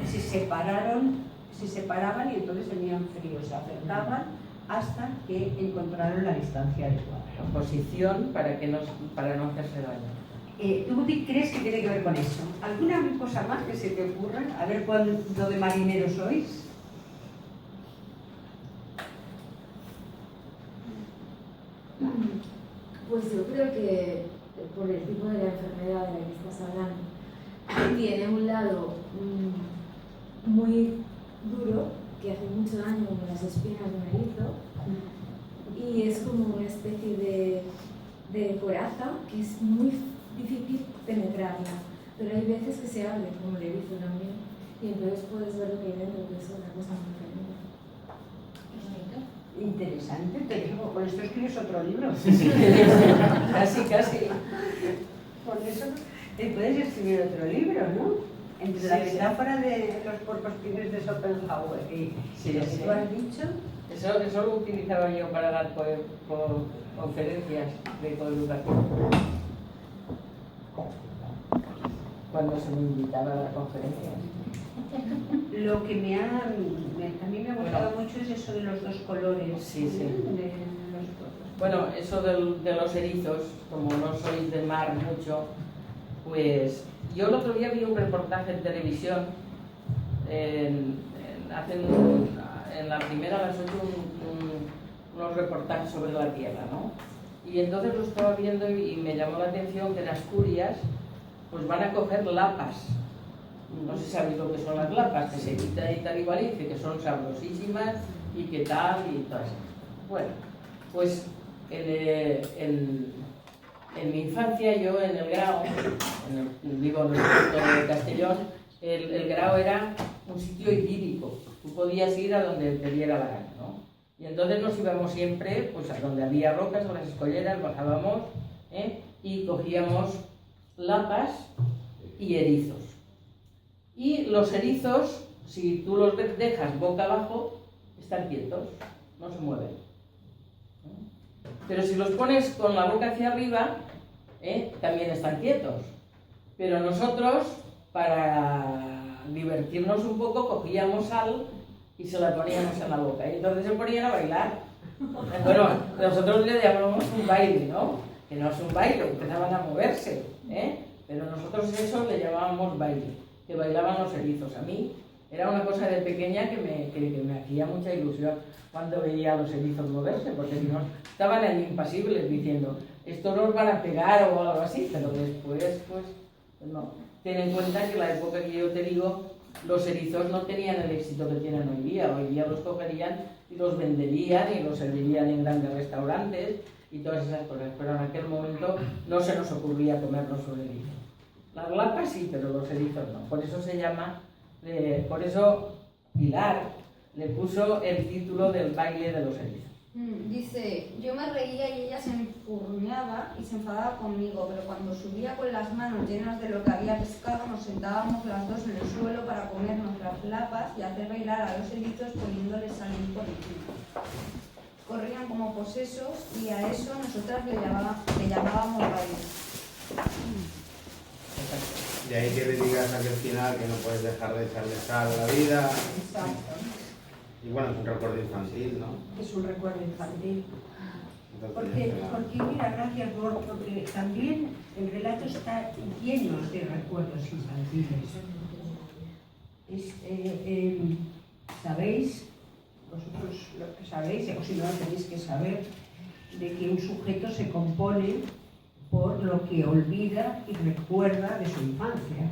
Se separaban y entonces tenían frío, se acercaban hasta que encontraron la distancia adecuada. Posición para no hacerse daño. ¿Tú crees que tiene que ver con eso? ¿Alguna cosa más que se te ocurra? A ver cuándo de marineros sois. Pues yo creo que por el tipo de la enfermedad de la que estás hablando, tiene un lado muy duro que hace mucho daño como las espinas de un erizo y es como una especie de coraza que es muy difícil penetrarla, pero hay veces que se abre como el erizo también y entonces puedes ver lo que hay dentro, que es una cosa muy diferente. Interesante, pero con esto escribes otro libro. Casi. Por eso puedes escribir otro libro, ¿no? Entre la metáfora de los cuerpos fines de Schopenhauer y lo que tú has dicho. Eso lo utilizaba yo para dar por conferencias de coeducación. Cuando se me invitaba a la conferencia. Lo que a mí me ha gustado mucho es eso de los dos colores. Sí. De los cuerpos. Bueno, eso de los erizos, como no soy de mar mucho, pues yo el otro día vi un reportaje en televisión, en la primera a las 8 unos reportajes sobre la Tierra, ¿no? Y entonces lo estaba viendo y me llamó la atención que en Asturias pues van a coger lapas. No sé si sabéis lo que son las lapas, que se quita y tal igual, y dice que son sabrosísimas y que tal y todo eso. Bueno, pues en mi infancia yo en el grado, vivo en el puerto de Castellón, el grao era un sitio idílico, tú podías ir a donde te diera la gana, ¿no? Y entonces nos íbamos siempre pues, a donde había rocas, a las escolleras, bajábamos y cogíamos lapas y erizos. Y los erizos, si tú los dejas boca abajo, están quietos, no se mueven. Pero si los pones con la boca hacia arriba, también están quietos. Pero nosotros, para divertirnos un poco, cogíamos sal y se la poníamos en la boca. Y entonces se ponían a bailar. Bueno, nosotros le llamamos un baile, ¿no? Que no es un baile, empezaban a moverse, pero nosotros eso le llamábamos baile, que bailaban los erizos. A mí era una cosa de pequeña que me hacía mucha ilusión cuando veía a los erizos moverse, porque si no, estaban ahí impasibles diciendo, esto nos van a pegar o algo así, pero después, pues no. Ten en cuenta que la época que yo te digo, los erizos no tenían el éxito que tienen hoy día. Hoy día los cogerían y los venderían y los servirían en grandes restaurantes y todas esas cosas, pero en aquel momento no se nos ocurría comernos un erizo. Las lapas sí, pero los erizos no. Por eso se llama, por eso Pilar le puso el título del baile de los erizos. Dice, yo me reía y ella se enfurruñaba y se enfadaba conmigo, pero cuando subía con las manos llenas de lo que había pescado, nos sentábamos las dos en el suelo para comernos las lapas y hacer bailar a los erizos poniéndoles salir por encima. Corrían como posesos y a eso nosotras le llamábamos baile. De ahí que le digas aquel final que no puedes dejar de echarle sal a la vida. Exacto. Y bueno, es un recuerdo infantil, ¿no? Es un recuerdo infantil. Entonces, Porque mira, gracias, porque también el relato está lleno de recuerdos infantiles. Sabéis, vosotros lo que sabéis, o si no lo tenéis que saber, de que un sujeto se compone por lo que olvida y recuerda de su infancia.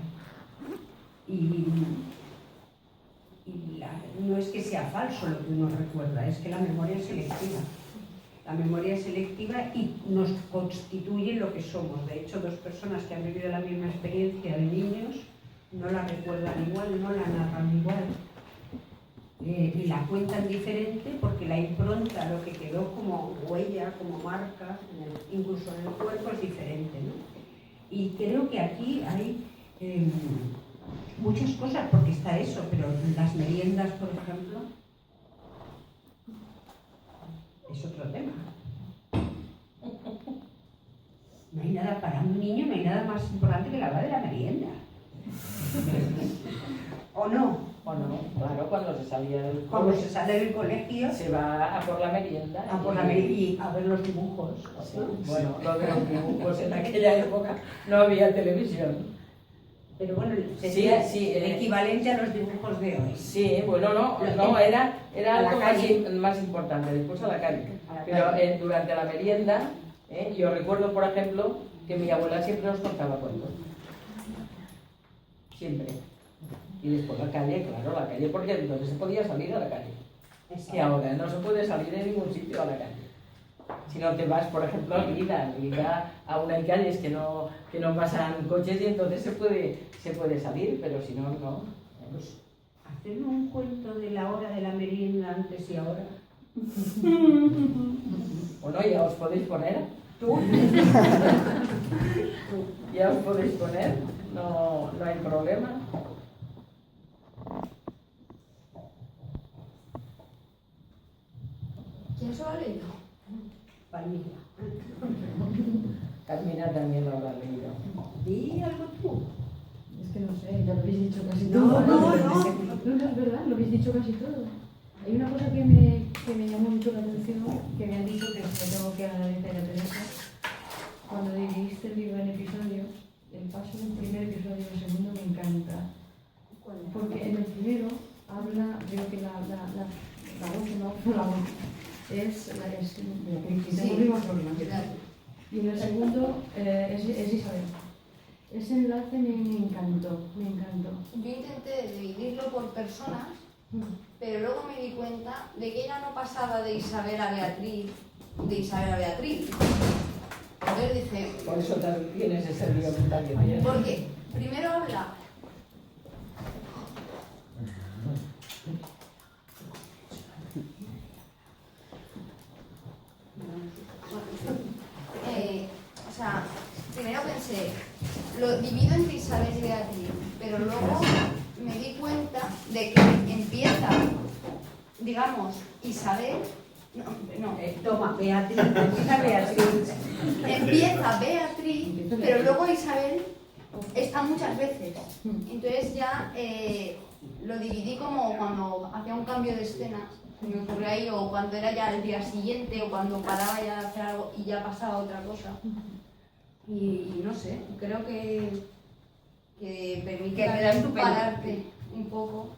No es que sea falso lo que uno recuerda, es que la memoria es selectiva. La memoria es selectiva y nos constituye lo que somos. De hecho, dos personas que han vivido la misma experiencia de niños no la recuerdan igual, no la narran igual. Y la cuentan diferente porque la impronta, lo que quedó como huella, como marca, incluso en el cuerpo, es diferente, ¿no? Y creo que aquí hay muchas cosas, porque está eso, pero las meriendas, por ejemplo, es otro tema. No hay nada para un niño, no hay nada más importante que la hora de la merienda. ¿O no? O no, claro, cuando se salía del Cuando se sale del colegio, se va a por la merienda. y a ver los dibujos. Sí. Bueno, lo de los dibujos en aquella época no había televisión. Pero bueno, sería sí, equivalente a los dibujos de hoy. Sí, bueno, no, era algo calle. más importante, después a la calle. A la Pero calle. durante la merienda, yo recuerdo, por ejemplo, que mi abuela siempre nos contaba cuentos. Siempre. Y después la calle, claro, la calle, porque entonces se podía salir a la calle. Exacto. Y ahora no se puede salir en ningún sitio a la calle. Si no te vas, por ejemplo, a Lida, aún hay calles que no pasan coches y entonces se puede salir, pero si no, no. Pues, hacerme un cuento de la hora de la merienda antes y ahora. Bueno, ya os podéis poner. ¿Tú? Ya os podéis poner, no hay problema. ¿Quién se lo ha leído? Palmira. Carmina también lo habrá leído. Di algo tú. Es que no sé, ya lo habéis dicho casi No, todo. no. No, es verdad, lo habéis dicho casi todo. Hay una cosa que me llamó mucho la atención, que me han dicho que me tengo que agradecer a Teresa. Cuando dividiste el libro en episodios, el paso del primer episodio al segundo me encanta. Porque en el primero habla, creo que la voz, no la voz, es y en el segundo es Isabel. Ese enlace me encantó. Yo intenté dividirlo por personas, pero luego me di cuenta de que ella no pasaba de Isabel a Beatriz, Entonces dije, Por eso también tienes ese lío mental que tienes. ¿por qué? Primero habla pero luego me di cuenta de que empieza, digamos, Isabel, Toma, Beatriz, empieza Beatriz. Empieza Beatriz, pero luego Isabel está muchas veces. Entonces ya lo dividí como cuando hacía un cambio de escena, se me ocurrió ahí, o cuando era ya el día siguiente, o cuando paraba ya de hacer algo y ya pasaba otra cosa. Y no sé, creo que permite Que me das tu pararte un poco.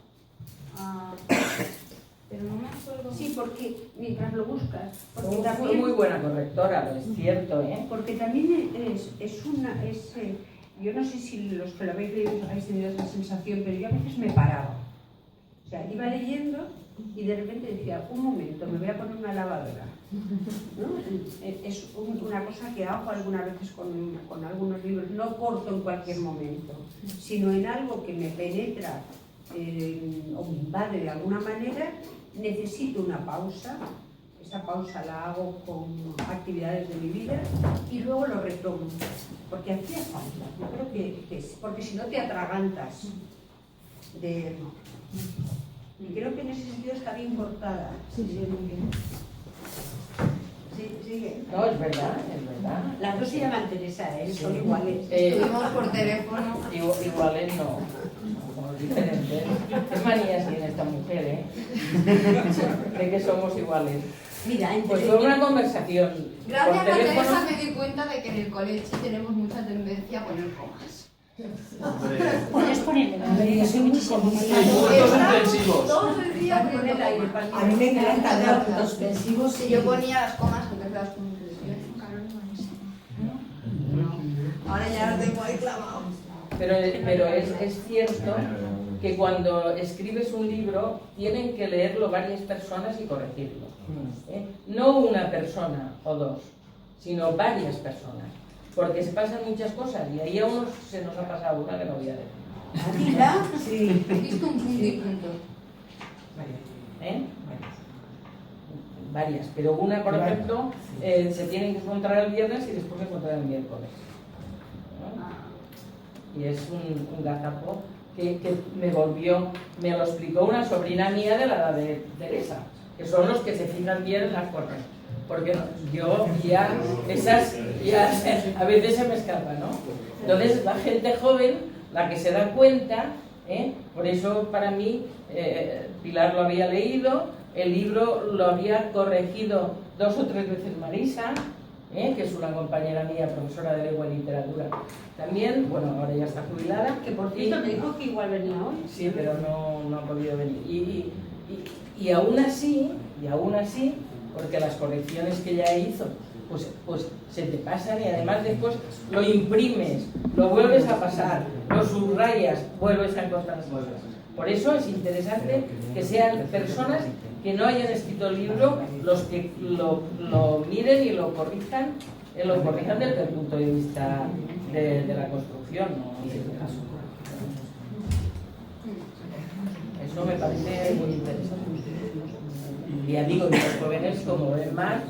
Pero no me acuerdo. Sí, porque mientras lo buscas, porque Fue también, muy buena correctora, es cierto, ¿eh? porque también yo no sé si los que lo habéis leído habéis tenido esa sensación, pero yo a veces me paraba. O sea, iba leyendo y de repente decía, un momento, me voy a poner una lavadora. ¿No? Es una cosa que hago algunas veces con algunos libros, no corto en cualquier momento, sino en algo que me penetra o me invade de alguna manera, necesito una pausa. Esa pausa la hago con actividades de mi vida y luego lo retomo, porque hacía falta. Yo creo que porque si no te atragantas de... Y creo que en ese sentido está bien cortada. Sí, muy bien. Sí, sigue. No, es verdad, es verdad. Las dos se llaman Teresa, son iguales. Estuvimos por teléfono. Iguales no, somos diferentes. Qué manías tiene esta mujer, ¿eh? De que somos iguales. Mira, Pues fue una conversación Gracias por a Teresa teléfono. me di cuenta de que en el colegio tenemos mucha tendencia a poner comas. Puedes ponerme, yo soy muchísimo. Puntos suspensivos. Todo el día poniendo aire comas. A mí me encanta ver puntos suspensivos. Si yo ponía las comas, que empezabas con inclusiones. Ahora ya lo tengo ahí clavado. Pero es cierto que cuando escribes un libro tienen que leerlo varias personas y corregirlo. ¿Eh? No una persona o dos, sino varias personas. Porque se pasan muchas cosas y ahí a unos se nos ha pasado una que no voy a decir. ¿Mira? Sí. He visto un punto y punto. ¿Eh? Varias, pero una, por ejemplo, se tienen que encontrar el viernes y después se encontrar el miércoles. ¿No? Y es un gazapo que me lo explicó una sobrina mía de la edad de Teresa, que son los que se fijan bien en las cosas. Porque yo ya, esas ya a veces se me escapa, ¿no? Entonces la gente joven, la que se da cuenta, por eso para mí Pilar lo había leído, el libro lo había corregido 2 o 3 veces Marisa, que es una compañera mía, profesora de lengua y literatura. También, bueno, ahora ya está jubilada. Que por cierto me dijo que igual venía hoy. Sí, pero no ha podido venir. Y aún así, porque las correcciones que ella hizo, pues se te pasan y además después lo imprimes, lo vuelves a pasar, lo subrayas, vuelves a encontrar cosas. Por eso es interesante que sean personas que no hayan escrito el libro los que lo miren y lo corrijan desde el punto de vista de la construcción, ¿no? Eso me parece muy interesante. Y ya digo, que los jóvenes, como ven más,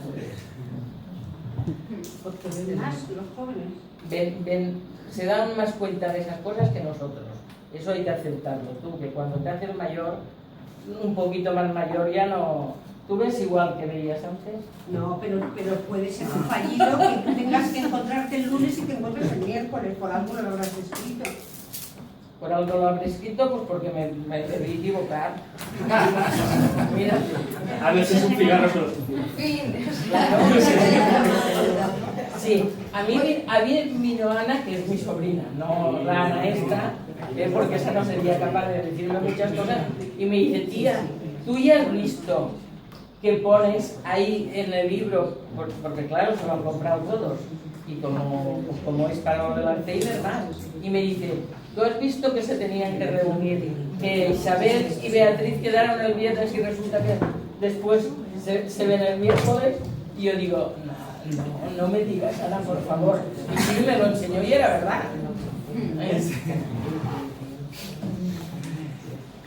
Porque ven más los jóvenes. se dan más cuenta de esas cosas que nosotros. Eso hay que aceptarlo. Tú, que cuando te haces mayor, un poquito más mayor, ya no... ¿Tú ves igual que veías antes? No, pero puede ser un fallido que tú tengas que encontrarte el lunes y te encuentres el miércoles, por algo lo habrás escrito. Por algo lo habré escrito, pues porque me debí equivocar. Mira. A veces un cigarro se los funciona. Sí, a mí vino Ana, que es mi sobrina, no la Ana esta, porque esa no sería capaz de decirme muchas cosas, y me dice, tía, tú ya has visto que pones ahí en el libro, porque claro, se lo han comprado todos, y como es para lo del Alzheimer más, y me dice, ¿tú has visto que se tenían que reunir, que Isabel y Beatriz quedaron el viernes y resulta que después se ven el miércoles? Y yo digo, no me digas, Ana, por favor. Y sí, me lo enseñó y era verdad.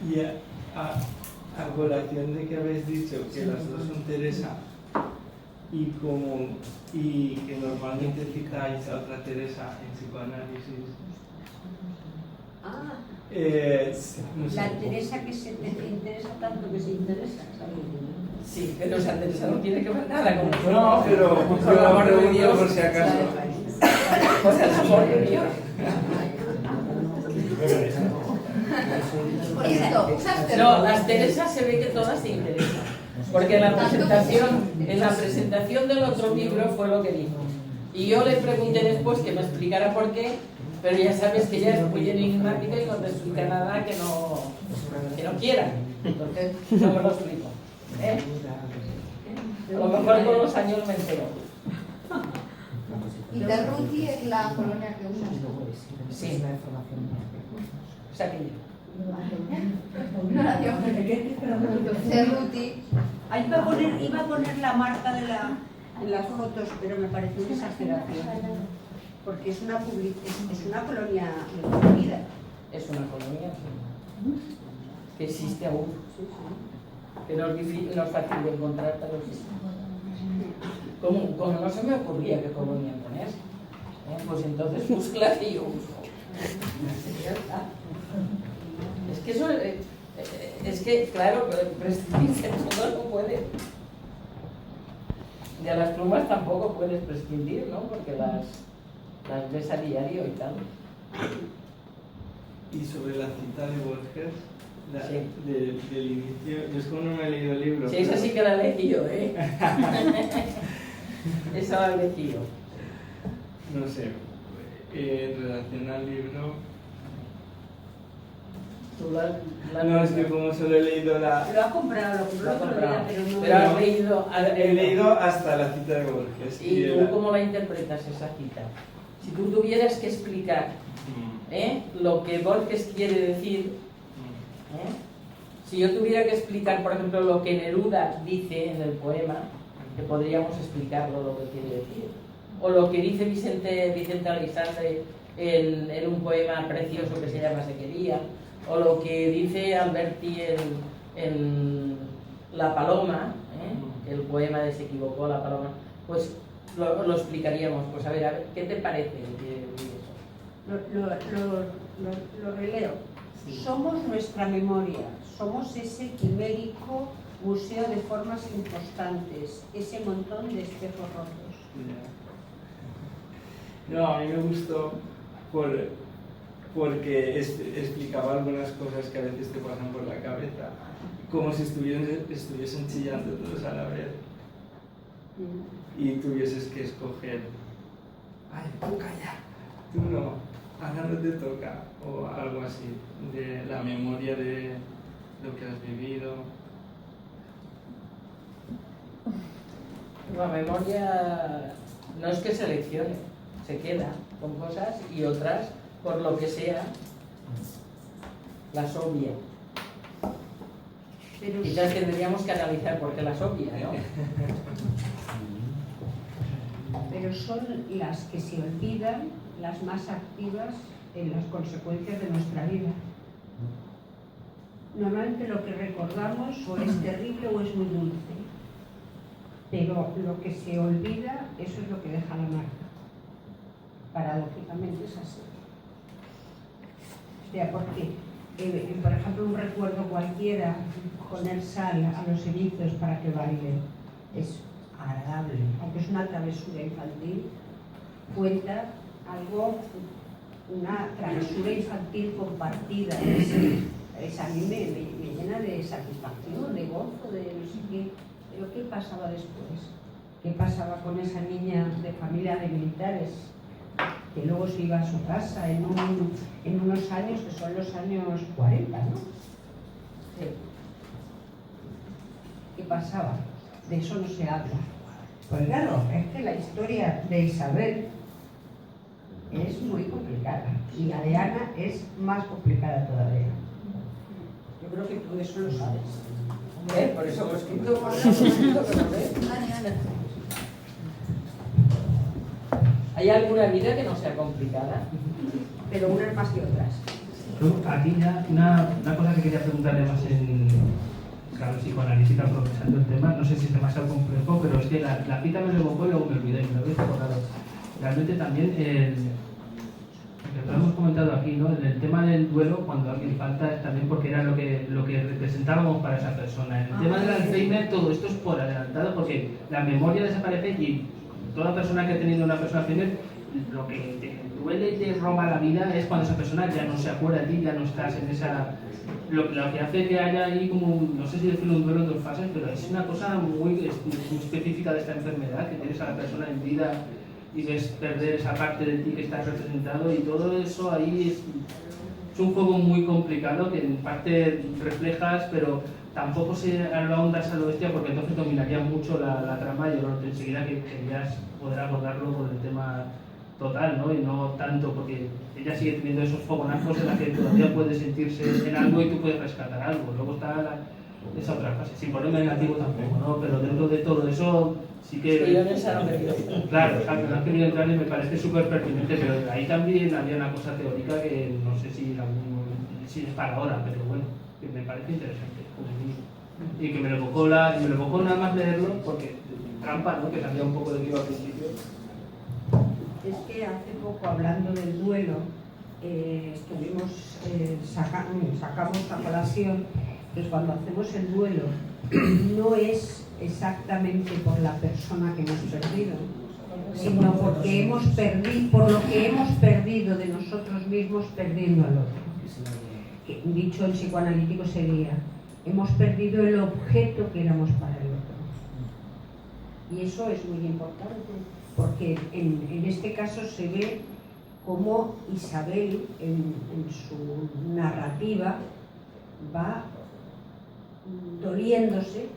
Y a colación de que habéis dicho que las dos son Teresa y que normalmente citáis a otra Teresa en psicoanálisis, No sé. La Teresa que se te interesa tanto que se interesa, ¿sabes? Sí, pero esa Teresa no tiene que ver nada con eso. No, pero por yo el amor de pregunto Dios. por si acaso. Por el amor de Dios. No, las Teresas se ve que todas te interesan. Porque en la presentación del otro libro fue lo que dijo. Y yo le pregunté después que me explicara por qué, pero ya sabes que ella es muy enigmática y no te explica nada que no quiera. Entonces, no me lo explico. ¿Eh? A lo mejor con los años me entero. ¿Y Cerruti es la colonia que usas? Sí. Saquillo. No la dio. Cerruti. Ahí iba a poner la marca en las fotos, pero me pareció una exageración. Porque es una colonia reconocida. Es una colonia que existe aún. Que no es difícil, no es fácil de encontrar, pero existe. Como no se me ocurría qué colonia poner, pues entonces buscla y yo uso. Es que eso, es que claro, prescindir todo no puede. De las plumas tampoco puedes prescindir, ¿no? Porque las ves a diario y tal. Y sobre la cita de Borges, Sí. del inicio, yo es como no me he leído el libro. Sí, esa sí que la he leído, ¿eh? Esa la he leído. No sé, en relación al libro... ¿Tú la No, es que como solo he leído la... Lo ha comprado, lo ha comprado. pero no... Pero has leído... He leído hasta la cita de Borges. ¿Y tú cómo la interpretas esa cita? Si tú tuvieras que explicar lo que Borges quiere decir, si yo tuviera que explicar, por ejemplo, lo que Neruda dice en el poema, que podríamos explicarlo lo que quiere decir, o lo que dice Vicente Aleixandre en un poema precioso que se llama Sequería, o lo que dice Alberti en La Paloma, el poema de Se equivocó la paloma, pues lo explicaríamos. Pues a ver, ¿qué te parece eso? Lo releo. Sí. Somos nuestra memoria, somos ese quimérico museo de formas inconstantes, ese montón de espejos rotos. No, a mí me gustó porque explicaba algunas cosas que a veces te pasan por la cabeza, como si estuviesen chillando todos a la vez y tuvieses que escoger, ay, tú calla, tú no, ahora no te toca, o algo así, de la memoria de lo que has vivido. La memoria no es que seleccione, se queda con cosas y otras, por lo que sea, las obvia. Pero quizás tendríamos que analizar por qué las obvia, ¿no? Pero son las que se olvidan las más activas en las consecuencias de nuestra vida. Normalmente lo que recordamos o es terrible o es muy dulce, pero lo que se olvida, eso es lo que deja la marca. Paradójicamente es así. O sea, porque, por ejemplo, un recuerdo cualquiera, poner sal a los erizos para que bailen, es agradable, aunque es una travesura infantil, cuenta algo, una travesura infantil compartida. A mí me llena de satisfacción, de gozo, de no sé qué. Pero ¿qué pasaba después? ¿Qué pasaba con esa niña de familia de militares que luego se iba a su casa en unos años que son los años 40, ¿no? Sí. ¿Qué pasaba? De eso no se habla. Pues claro, es que la historia de Isabel es muy complicada y la de Ana es más complicada todavía. Yo creo que tú eso lo sabes. Por eso lo he escrito, por eso lo he escrito, que lo ves. ¿Hay alguna vida que no sea complicada? Pero unas más que otras. Yo, aquí ya, una cosa que quería preguntarle más en claro, psicoanalítica, procesando el tema, no sé si es demasiado complejo, pero es que la cita me lo evocó y luego me olvidé, me lo había recordado. Realmente también que lo hemos comentado aquí, ¿no? En el tema del duelo, cuando alguien falta, es también porque era lo que representábamos para esa persona. En el tema del Alzheimer, todo esto es por adelantado, porque la memoria desaparece y toda persona que ha tenido una persona Alzheimer, lo que te duele y te roba la vida es cuando esa persona ya no se acuerda de ti, ya no estás en esa... Lo que hace que haya ahí como, no sé si decirlo un duelo en 2 fases, pero es una cosa muy específica de esta enfermedad, que tienes a la persona en vida y ves perder esa parte de ti que estás representado, y todo eso ahí es un juego muy complicado que en parte reflejas, pero tampoco se lo ahondas a lo bestia, porque entonces dominaría mucho la trama, y yo enseguida que querías poder abordarlo con el tema total, ¿no? Y no tanto, porque ella sigue teniendo esos fogonazos en la que todavía puede sentirse en algo y tú puedes rescatar algo. Luego está esa otra fase, sin ponerme negativo tampoco, ¿no? Pero dentro de todo eso sí que... Sí, yo en esa no me quiero entrar. Claro, no has querido entrar y me parece súper pertinente, pero ahí también había una cosa teórica que no sé si es para ahora, pero bueno, que me parece interesante, como mínimo. Y que me lo evocó nada más leerlo, porque trampa, ¿no? Que sabía un poco de qué iba al principio. Es que hace poco, hablando del duelo, sacamos a colación que cuando hacemos el duelo no es exactamente por la persona que hemos perdido, sino porque por lo que hemos perdido de nosotros mismos perdiendo al otro. Que, dicho en psicoanalítico sería, hemos perdido el objeto que éramos para el otro. Y eso es muy importante, porque en este caso se ve cómo Isabel en su narrativa va doliéndose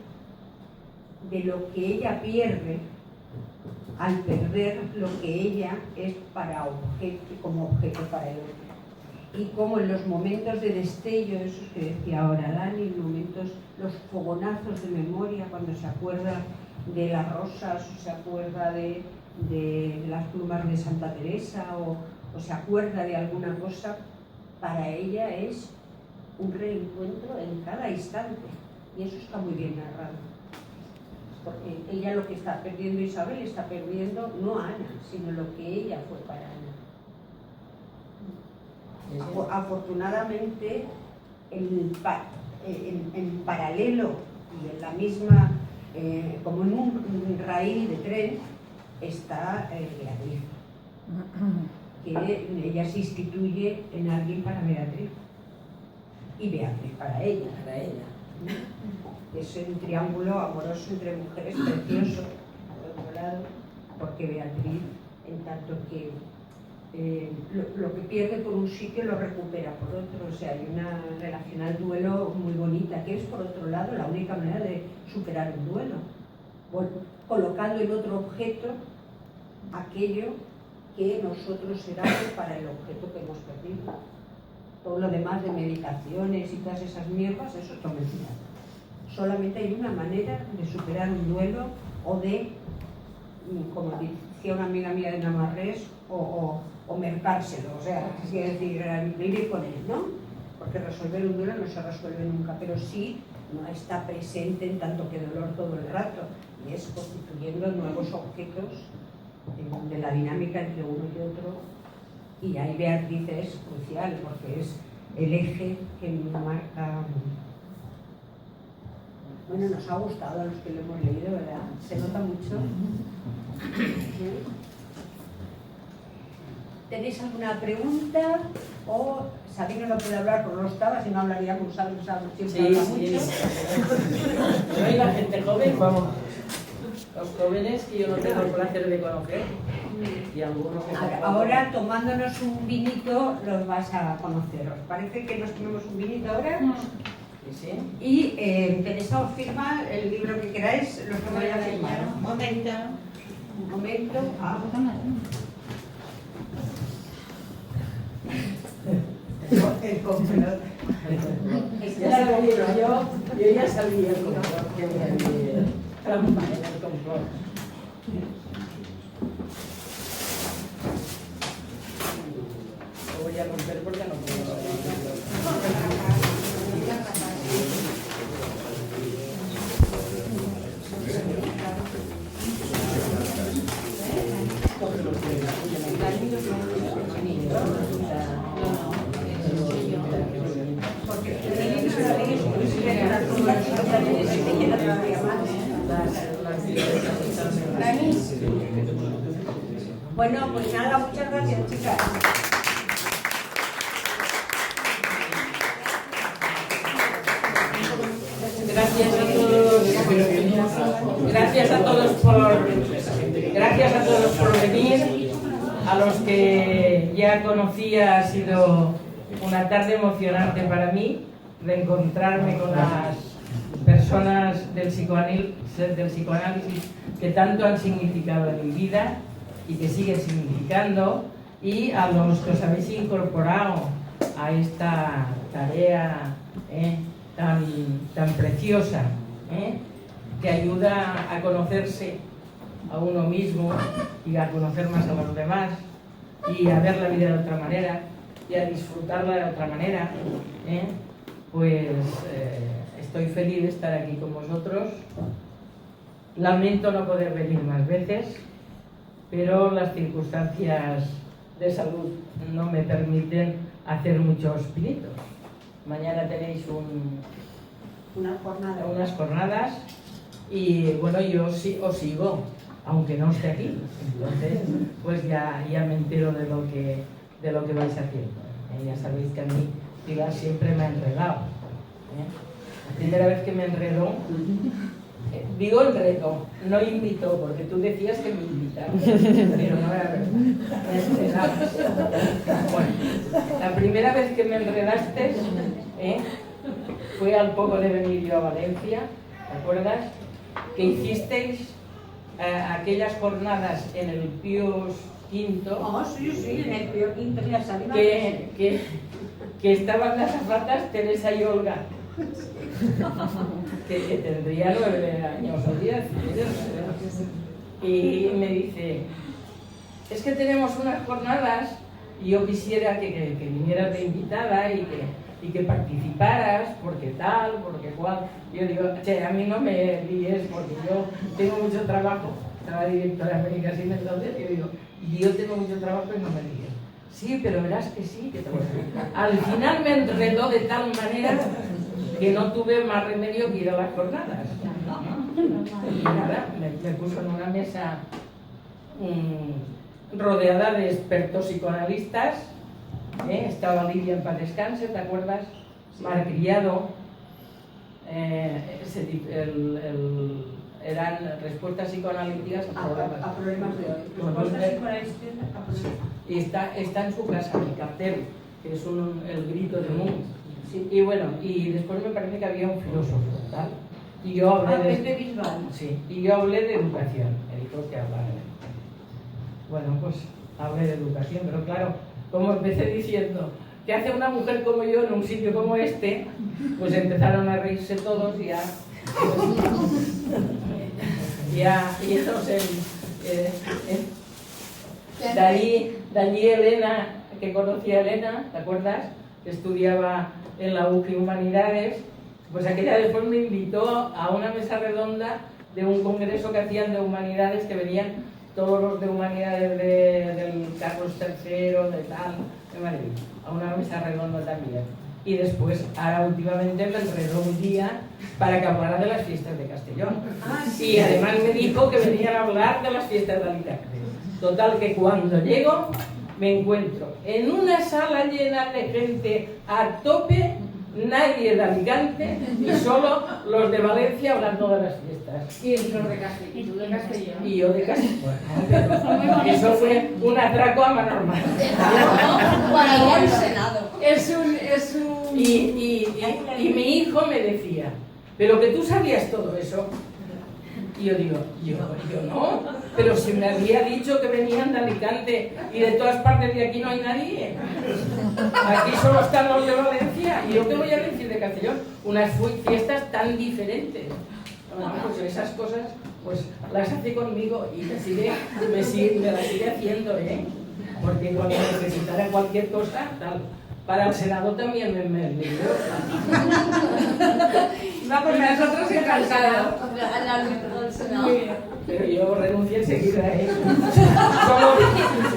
de lo que ella pierde al perder lo que ella es como objeto para el otro. Y como en los momentos de destello, esos que decía ahora Dani, los fogonazos de memoria, cuando se acuerda de las rosas, o se acuerda de las plumas de Santa Teresa, o se acuerda de alguna cosa, para ella es un reencuentro en cada instante. Y eso está muy bien narrado. Porque ella lo que está perdiendo, Isabel, está perdiendo no a Ana, sino lo que ella fue para Ana. Afortunadamente, en paralelo y en la misma, como en un raíl de tren, está Beatriz, que ella se instituye en alguien para Beatriz y Beatriz para ella. Es un triángulo amoroso entre mujeres precioso, al otro lado, porque Beatriz, en tanto que lo que pierde por un sitio lo recupera por otro, o sea, hay una relación al duelo muy bonita, que es, por otro lado, la única manera de superar un duelo, colocando en otro objeto aquello que nosotros éramos para el objeto que hemos perdido. Todo lo demás de medicaciones y todas esas mierdas, eso es mentira. Solamente hay una manera de superar un duelo, o de, como decía una amiga mía de Namarrés, o mercárselo, o sea, quiere decir, vivir con él, ¿no? Porque resolver un duelo no se resuelve nunca, pero sí no está presente en tanto que dolor todo el rato, y es constituyendo nuevos objetos de la dinámica entre uno y otro. Y ahí Beatriz es crucial, porque es el eje que marca. Bueno, nos ha gustado a los que lo hemos leído, ¿verdad? Se nota mucho. ¿Tenéis alguna pregunta? O Sabino no puede hablar porque no estaba, si no hablaría con Sabino, siempre habla mucho. Pero hay la gente joven, vamos. Los jóvenes que yo no tengo el placer de conocer. Y algunos ahora, tomándonos un vinito, los vas a conocer. ¿Os parece que nos tomemos un vinito ahora? Sí. Y tenéis a firma el libro que queráis, los que vayan a firmar. Un momento. El complot. Ya sabía yo ya sabía el complot, que había trampa en el complot. Lo voy a romper porque no puedo. Bueno, pues nada, muchas gracias, chicas. Gracias a todos. Gracias a todos por venir. A los que ya conocía, ha sido una tarde emocionante para mí reencontrarme con las personas del psicoanálisis que tanto han significado en mi vida y que siguen significando, y a los que os habéis incorporado a esta tarea tan preciosa, que ayuda a conocerse a uno mismo y a conocer más a los demás y a ver la vida de otra manera y a disfrutarla de otra manera, pues estoy feliz de estar aquí con vosotros. Lamento no poder venir más veces, pero las circunstancias de salud no me permiten hacer muchos pinitos. Mañana tenéis unas jornadas y bueno, yo sí os sigo, aunque no esté aquí. Entonces, pues ya me entero de lo que vais haciendo. Ya sabéis que a mí Pilar siempre me ha enredado. La primera vez que me enredó, digo enredó, no invitó, porque tú decías que me invitaron, pero no era verdad. Me enredabas. Bueno, la primera vez que me enredaste fue al poco de venir yo a Valencia, ¿te acuerdas? Que hicisteis aquellas jornadas en el Píos V. Oh, sí, en el Píos V ya sabía que estaban las azafatas Teresa y Olga, que tendría 9 años o 10. Y me dice, es que tenemos unas jornadas y yo quisiera que vinieras de invitada y que participaras, porque tal, porque cual. Yo digo, che, a mí no me líes porque yo tengo mucho trabajo. Estaba directora de América Sin entonces, y yo digo, y yo tengo mucho trabajo y no me líes. Sí, pero verás que sí, que te voy a decir. Al final me enredó de tal manera que no tuve más remedio que ir a las jornadas. Y nada, me puso en una mesa rodeada de expertos psicoanalistas. Estaba Lidia en paz descanse, ¿te acuerdas? Mar Criado, eran respuestas psicoanalíticas a problemas de hoy. Respuestas psicoanalíticas a problemas. Y está en su casa, mi cartel, que es el grito de Moon. Sí. Y bueno, y después me parece que había un filósofo, ¿tal? Y yo hablé de Bisbal. Sí, y yo hablé de educación, me dijo que hablara de educación. Bueno, pues hablé de educación, pero claro, como empecé diciendo, ¿qué hace una mujer como yo en un sitio como este? Pues empezaron a reírse todos y no sé. De allí Elena, que conocía a Elena, ¿te acuerdas? Que estudiaba en la UCI Humanidades. Pues aquella después me invitó a una mesa redonda de un congreso que hacían de humanidades, que venían todos los de humanidades del Carlos III, de tal, de Madrid, a una mesa redonda también. Y después, ahora últimamente me enredó un día para que hablara de las fiestas de Castellón. Y además me dijo que venían a hablar de las fiestas de Alicante. Total, que cuando llego me encuentro en una sala llena de gente a tope, nadie de Alicante y solo los de Valencia hablando de las fiestas. Y los de Castellón. Y yo de Castellón. Bueno, eso fue un atraco a mano armada. Para ir al Senado. Y mi hijo me decía, pero que tú sabías todo eso. Y yo digo, yo no, pero si me había dicho que venían de Alicante y de todas partes de aquí no hay nadie. Aquí solo están los de Valencia. ¿Y yo qué voy a decir de Castellón? Unas fiestas tan diferentes. Bueno, pues esas cosas pues las hace conmigo y me las sigue haciendo, porque cuando necesitara cualquier cosa, tal. Para el Senado también me envió. Vamos, nosotros encantados. Al árbitro del Senado. Pero yo renuncié enseguida, Solo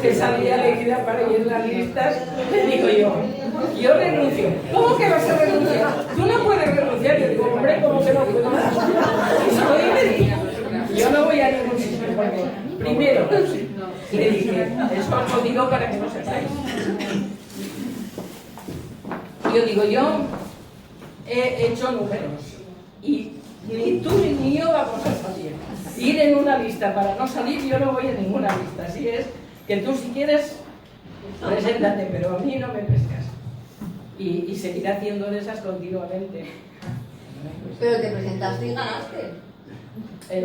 que salía elegida para ir en las listas, le digo yo renuncio. ¿Cómo que vas a renunciar? Tú no puedes renunciar. Yo digo, hombre, ¿cómo que se lo puedo yo no voy a ningún sitio porque, primero, le dije, eso os lo digo para que no sepáis. Yo digo, yo he hecho números y ni tú ni yo vamos a salir. Ir en una lista para no salir, yo no voy en ninguna lista. Así es que tú si quieres, preséntate, pero a mí no me pescas. Y seguiré haciendo de esas continuamente. Pero te presentaste y ganaste.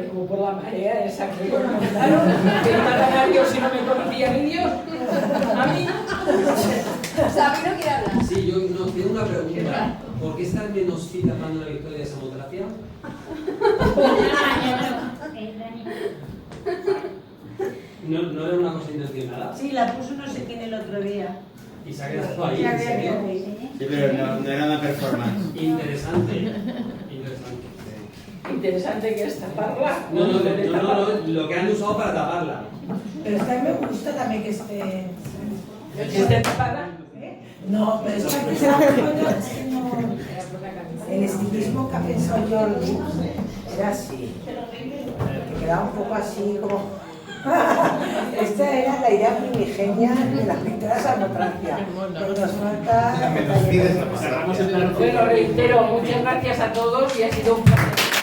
Como por la marea esa que me mandaron, que iba a ganar yo si no me conocía ni Dios. A mí. Sabino no quiere hablar. Sí, yo no, tengo una pregunta. ¿Por qué estás menos fit tapando la victoria de Samotracia? ¿No era una cosa intencionada? Sí, la puso no sé quién el otro día. Y se ha quedado ahí, ¿en serio? Sí, pero no era una performance. Interesante. Interesante que es taparla. No, lo que han usado para taparla. Pero es que a mí me gusta también que esté... ¿Que esté tapada? No, pero es que sea el estilismo que ha pensado Jordi era así. Que quedaba un poco así como... Esta era la idea primigenia de la pintura Samotracia. Pero nos falta... Bueno, reitero, muchas gracias a todos y ha sido un placer.